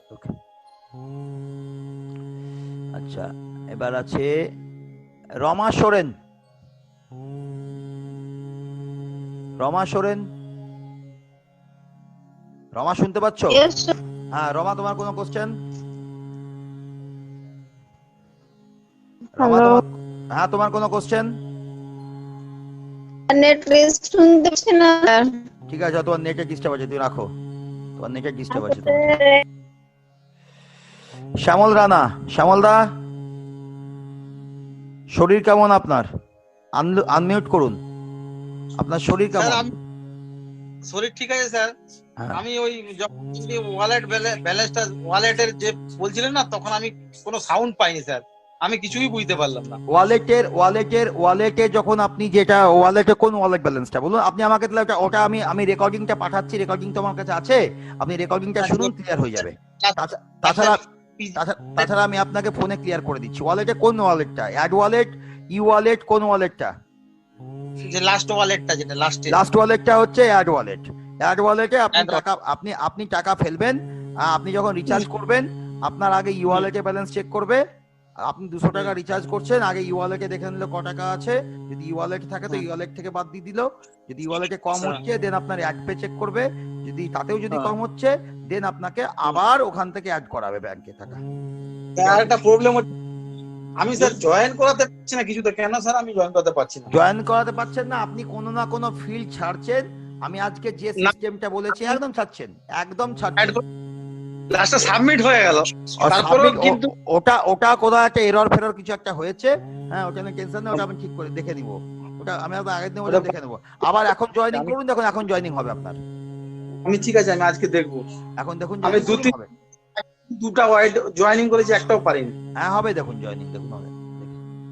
আচ্ছা, এবার আছে রমা সোরেন। রমা শুনতে পাচ্ছো? Yes, sir. হ্যাঁ রমা, তোমার কোনো কোশ্চেন? Hello. হ্যাঁ তোমার কোনো কোশ্চেন? Net raise শুনতে পাচ্ছি না স্যার। ঠিক আছে, তোমার নেটে ডিস্টার্ব আছে, তুমি রাখো, তোমার নেটে ডিস্টার্ব আছে। শ্যামল রানা, শ্যামল দা শরীর কেমন আপনার? আনমিউট করুন, আপনার শরীর কেমন? শরীর ঠিক আছে স্যার। হ্যাঁ। আমি ওই ওয়ালেট ব্যালেন্সটা ওয়ালেটের যে বলছিলেন না, তখন আমি কোনো সাউন্ড পাইনি স্যার, আমি কিছুই বুঝতে পারলাম না। ওয়ালেটে যখন আপনি যেটা ওয়ালেটে কোন ওয়ালেট ব্যালেন্সটা বলুন আপনি আমাকে, তাহলে ওটা আমি রেকর্ডিংটা পাঠাচ্ছি, রেকর্ডিং তো আমার কাছে আছে, আপনি রেকর্ডিংটা শুনুন, ক্লিয়ার হয়ে যাবে। তাছাড়া আমি আপনাকে ফোনে ক্লিয়ার করে দিচ্ছি। ওয়ালেটে কোন ওয়ালেটটা? অ্যাড ওয়ালেট, ই ওয়ালেট, কোন ওয়ালেটটা? যে লাস্ট ওয়ালেটটা, যেটা লাস্ট ওয়ালেটটা হচ্ছে অ্যাড ওয়ালেট। অ্যাড ওয়ালেটে আপনি টাকা ফেলবেন, আপনি যখন রিচার্জ করবেন আপনার আগে ই ওয়ালেটে ব্যালেন্স চেক করবে। আপনি 200 টাকা রিচার্জ করছেন, আগে ই ওয়ালেটে দেখে নিল ক টাকা আছে, যদি ই ওয়ালেট থাকে তো ই ওয়ালেট থেকে বাদ দিয়ে দিল, যদি ই ওয়ালেটে কম হচ্ছে দেন আপনার অ্যাড পে চেক করবে, যদি তাতেও যদি কম হচ্ছে দেন আপনাকে আবার ওখান থেকে অ্যাড করাবে ব্যাংকে টাকা। আর একটা প্রবলেম হচ্ছে, আমি স্যার জয়েন করাতে পারছি না কিছুতে। কেন স্যার আমি জয়েন করতে পারছি না? জয়েন করাতে পারছেন না, আপনি কোনো না কোনো ফিল্ড ছাড়ছেন। আমি আজকে যে সিস্টেমটা বলেছি একদম ছাড়ছেন, একদম ছাড়ছেন। লাস্টে সাবমিট হয়ে গেল, তারপরে কিন্তু ওটা কোথাও একটা এরর ফেরর কিছু একটা হয়েছে। হ্যাঁ ওটা নিয়ে টেনশন নেই, ওটা আমি ঠিক করে দেখে নিব। ওটা আমি আগের দিন ওটা দেখে নেব। আবার এখন জয়েনিং করুন, দেখুন এখন জয়েনিং হবে আপনার। আমি ঠিক আছে, আমি আজকে দেখবো। এখন দেখুন আমি দুটা ওয়াইড জয়েনিং করেছি, একটাও পারিনি। হ্যাঁ হবে, দেখুন জয়েনিং দেখুন হবে।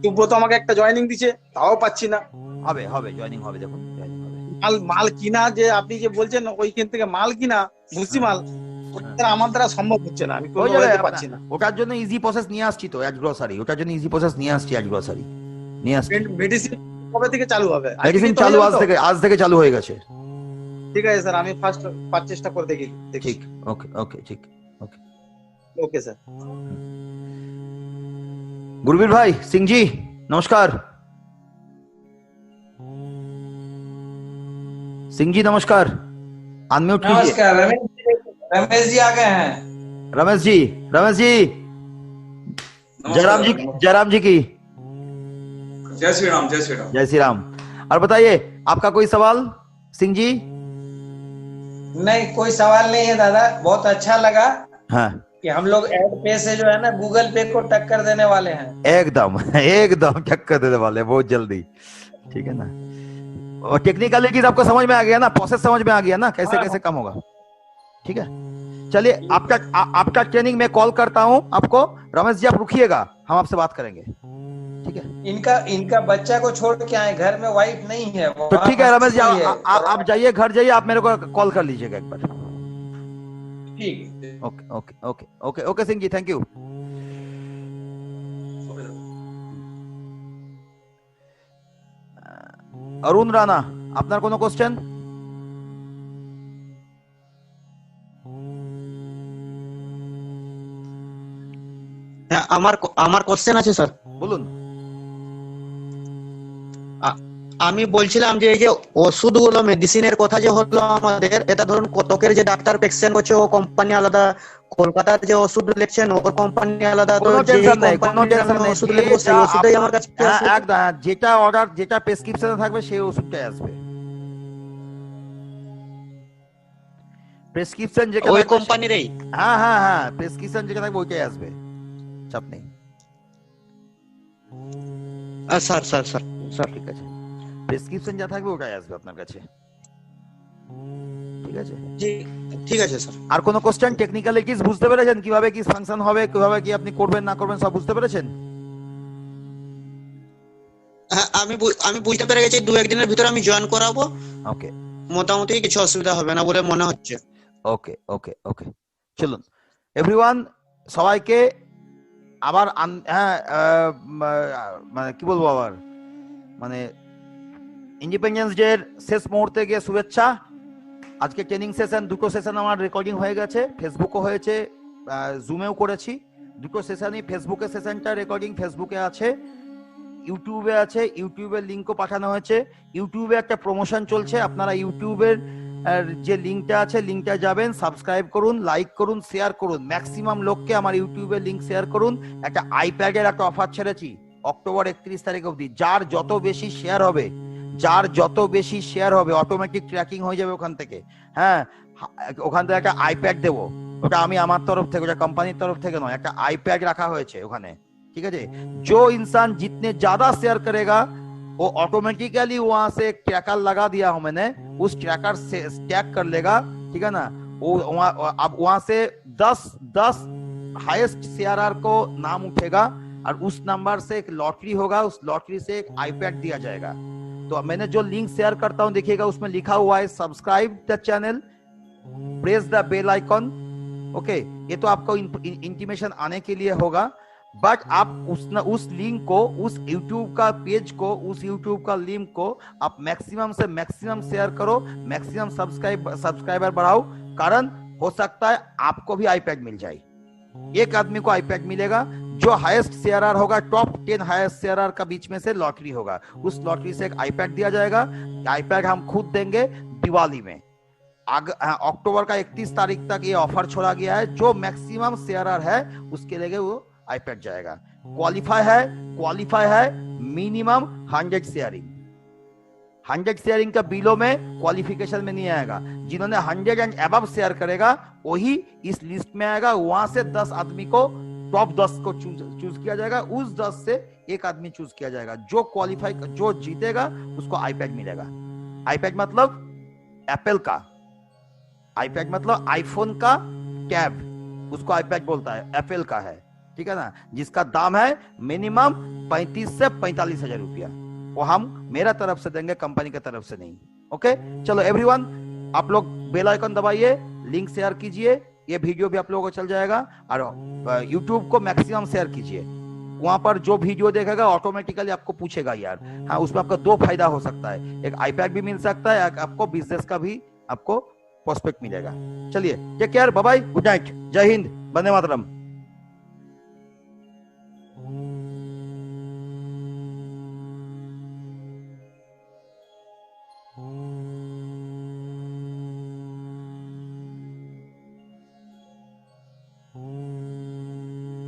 সুব্রত আমাকে একটা জয়েনিং দিছে, তাও পাচ্ছি না। হবে জয়েনিং হবে, দেখুন জয়েনিং হবে। মাল কিনা, যে আপনি যে বলছেন ওইখান থেকে মাল কিনা, ভুসি মাল, আমার দ্বারা সম্ভব হচ্ছে না, আমি পাচ্ছি না। ওটার জন্য ইজি প্রসেস নিয়ে আসছি তো, এজ গ্রোসারি, ওটার জন্য ইজি প্রসেস নিয়ে আসছি, এজ গ্রোসারি নিয়ে আসছি। মেডিসিন কবে থেকে চালু হবে? মেডিসিন চালু আজ থেকে চালু হয়ে গেছে। ঠিক আছে স্যার, আমি ফার্স্ট পারচেজটা করে দেখি। ঠিক, ওকে ঠিক, ओके सर। गुरबीर भाई सिंह जी नमस्कार। सिंह जी नमस्कार, अनम्यूट कीजिए। नमस्कार, रमेश जी आ गए हैं। रमेश जी जयराम जी की जय श्री राम। जय श्री राम। और बताइए आपका कोई सवाल सिंह जी? नहीं, कोई सवाल नहीं है दादा, बहुत अच्छा लगा। हाँ, कि हम लोग एड पे से जो है ना गूगल पे को टक्कर देने वाले हैं। एकदम टक्कर देने वाले हैं बहुत जल्दी, ठीक है ना। और टेक्निकलिटीज आपको समझ में आ गया ना, प्रोसेस समझ में आ गया ना, कैसे काम होगा। ठीक है, चलिए आपका ट्रेनिंग में कॉल करता हूँ आपको। रमेश जी आप रुकिएगा, हम आपसे बात करेंगे, ठीक है। इनका बच्चा को छोड़ के आए, घर में वाइफ नहीं है। तो ठीक है रमेश जी, आप जाइए, घर जाइए, आप मेरे को कॉल कर लीजिएगा एक बार। ठीक। Okay Singh ji, thank you. Arun Rana, আপনার কোনো কোশ্চেন? আমার কোশ্চেন আছে স্যার, বলুন। আমি বলছিলাম যে এই যে ওষুধগুলো, মেডিসিনের কথা যে হলো আমাদের, এটা ধরুন কতকের যে ডাক্তার প্রেসক্রিপশন করছে ও কোম্পানি আলাদা, কলকাতার যে ওষুধ লিখছেন ওর কোম্পানি আলাদা, তো যে কোম্পানির ওষুধ লিখবো সেই ওষুধই আমার কাছে আসবে। একদম, যেটা অর্ডার, যেটা প্রেসক্রিপশনে থাকবে সেই ওষুধটাই আসবে। প্রেসক্রিপশন যেটা ওই কোম্পানিরই, হ্যাঁ প্রেসক্রিপশন যেটা থাকবে ওইটাই আসবে, চাপ নেই। স্যার ঠিক আছে, প্রেসক্রিপশন যা থাকবে ওটাই আসবে আপনার কাছে, ঠিক আছে। ঠিক আছে স্যার। আর কোনো কোশ্চেন? টেকনিক্যালিটিস বুঝতে পেরেছেন, কিভাবে কি ফাংশন হবে, কিভাবে কি আপনি করবেন না করবেন সব বুঝতে পেরেছেন? হ্যাঁ আমি বুঝতে পেরে গেছি, 2-1 দিনের ভিতরে আমি জয়েন করাবো। ওকে, মোটামুটি কিছু অসুবিধা হবে না বলে মনে হচ্ছে। ওকে চলুন এভরিওয়ান, সবাইকে আবার মানে কি বলবো, আবার মানে ইন্ডিপেন্ডেন্স ডে শেষ মুহূর্তে গিয়ে শুভেচ্ছা। আজকে ট্রেনিং সেশন, দুটো সেশন আমার রেকর্ডিং হয়ে গেছে, ফেসবুকও হয়েছে, জুমেও করেছি, দুটো সেশনই। ফেসবুকের সেশনটা রেকর্ডিং ফেসবুকে আছে, ইউটিউবে আছে, ইউটিউবের লিঙ্কও পাঠানো হয়েছে। ইউটিউবে একটা প্রমোশন চলছে, আপনারা ইউটিউবের যে লিংকটা আছে লিংকটা যাবেন, সাবস্ক্রাইব করুন, লাইক করুন, শেয়ার করুন, ম্যাক্সিমাম লোককে আমার ইউটিউবের লিংক শেয়ার করুন। একটা আইপ্যাডের একটা অফার ছেড়েছি অক্টোবর 31 তারিখ অবধি। যার যত বেশি শেয়ার হবে, যার যত বেশি শেয়ার হবে অটোমেটিক ট্র্যাকিং হয়ে যাবে ওখান থেকে। হ্যাঁ, ওখান থেকে একটা আইপ্যাড দেবো, ওটা আমি আমার তরফ থেকে, ওটা কোম্পানির তরফ থেকে নয়, একটা আইপ্যাড রাখা হয়েছে ওখানে, ঠিক আছে। जो इंसान जितने ज्यादा शेयर करेगा वो ऑटोमेटिकली वहां से एक ट्रैकर लगा दिया हूं मैंने, उस ट्रैकर से टैग कर लेगा, ठीक है ना। वो अब वहां से 10 हाईएस्ट सीआरआर को नाम उठेगा और उस नंबर से एक लॉटरी होगा, उस लॉटरी से एक आईपैड दिया जाएगा। तो मैंने जो लिंक शेयर करता हूं देखिएगा, उसमें लिखा हुआ है subscribe the channel, press the bell icon. Okay, ये तो आपको इंटीमेशन आने के लिए होगा, बट आप उस लिंक को, उस YouTube का पेज को, उस YouTube का लिंक को आप मैक्सिमम से मैक्सिमम शेयर करो, मैक्सिमम सब्सक्राइबर बढ़ाओ, कारण हो सकता है आपको भी आईपैड मिल जाए। एक आदमी को आईपैड मिलेगा, जो हाईएस्ट सीआरआर होगा, टॉप 10 हाईएस्ट सीआरआर का बीच में से लॉटरी होगा, उस लॉटरी से एक आईपैड दिया जाएगा। आईपैड हम खुद देंगे दिवाली में। अक्टूबर का 31 तारीख तक ये ऑफर छोड़ा गया है, जो मैक्सिमम सीआरआर है उसके लिए वो आईपैड जाएगा। क्वालिफाई है मिनिमम 100 शेयरिंग। 100 शेयरिंग का बिलो में क्वालिफिकेशन में नहीं आएगा। जिन्होंने 100 एंड अबव शेयर करेगा वही इस लिस्ट में आएगा। वहां से 10 आदमी को, टॉप 10 को चूज किया जाएगा, उस 10 से एक आदमी चूज किया जाएगा। जो क्वालिफाई, जो जीतेगा उसको आईपैड मिलेगा। आईपैड मतलब एप्पल का, आईपैड मतलब आईफोन का टैब, उसको आईपैड बोलता है, एप्पल का है, ठीक है ना, जिसका दाम है मिनिमम 35 से 45 हजार रुपया। वो हम मेरा तरफ से देंगे, कंपनी की तरफ से नहीं। ओके, चलो एवरीवन, आप लोग बेल आइकन दबाइए, लिंक शेयर कीजिए, ये वीडियो भी आप लोगों को चल जाएगा, और यूट्यूब को मैक्सिमम शेयर कीजिए। वहां पर जो वीडियो देखेगा ऑटोमेटिकली आपको पूछेगा यार, हाँ, उसमें आपका 2 फायदा हो सकता है, एक आईपैड भी मिल सकता है, आपको बिजनेस का भी आपको प्रोस्पेक्ट मिलेगा। चलिए, take care, bye bye, good night, जय हिंद, वंदे मातरम। Oh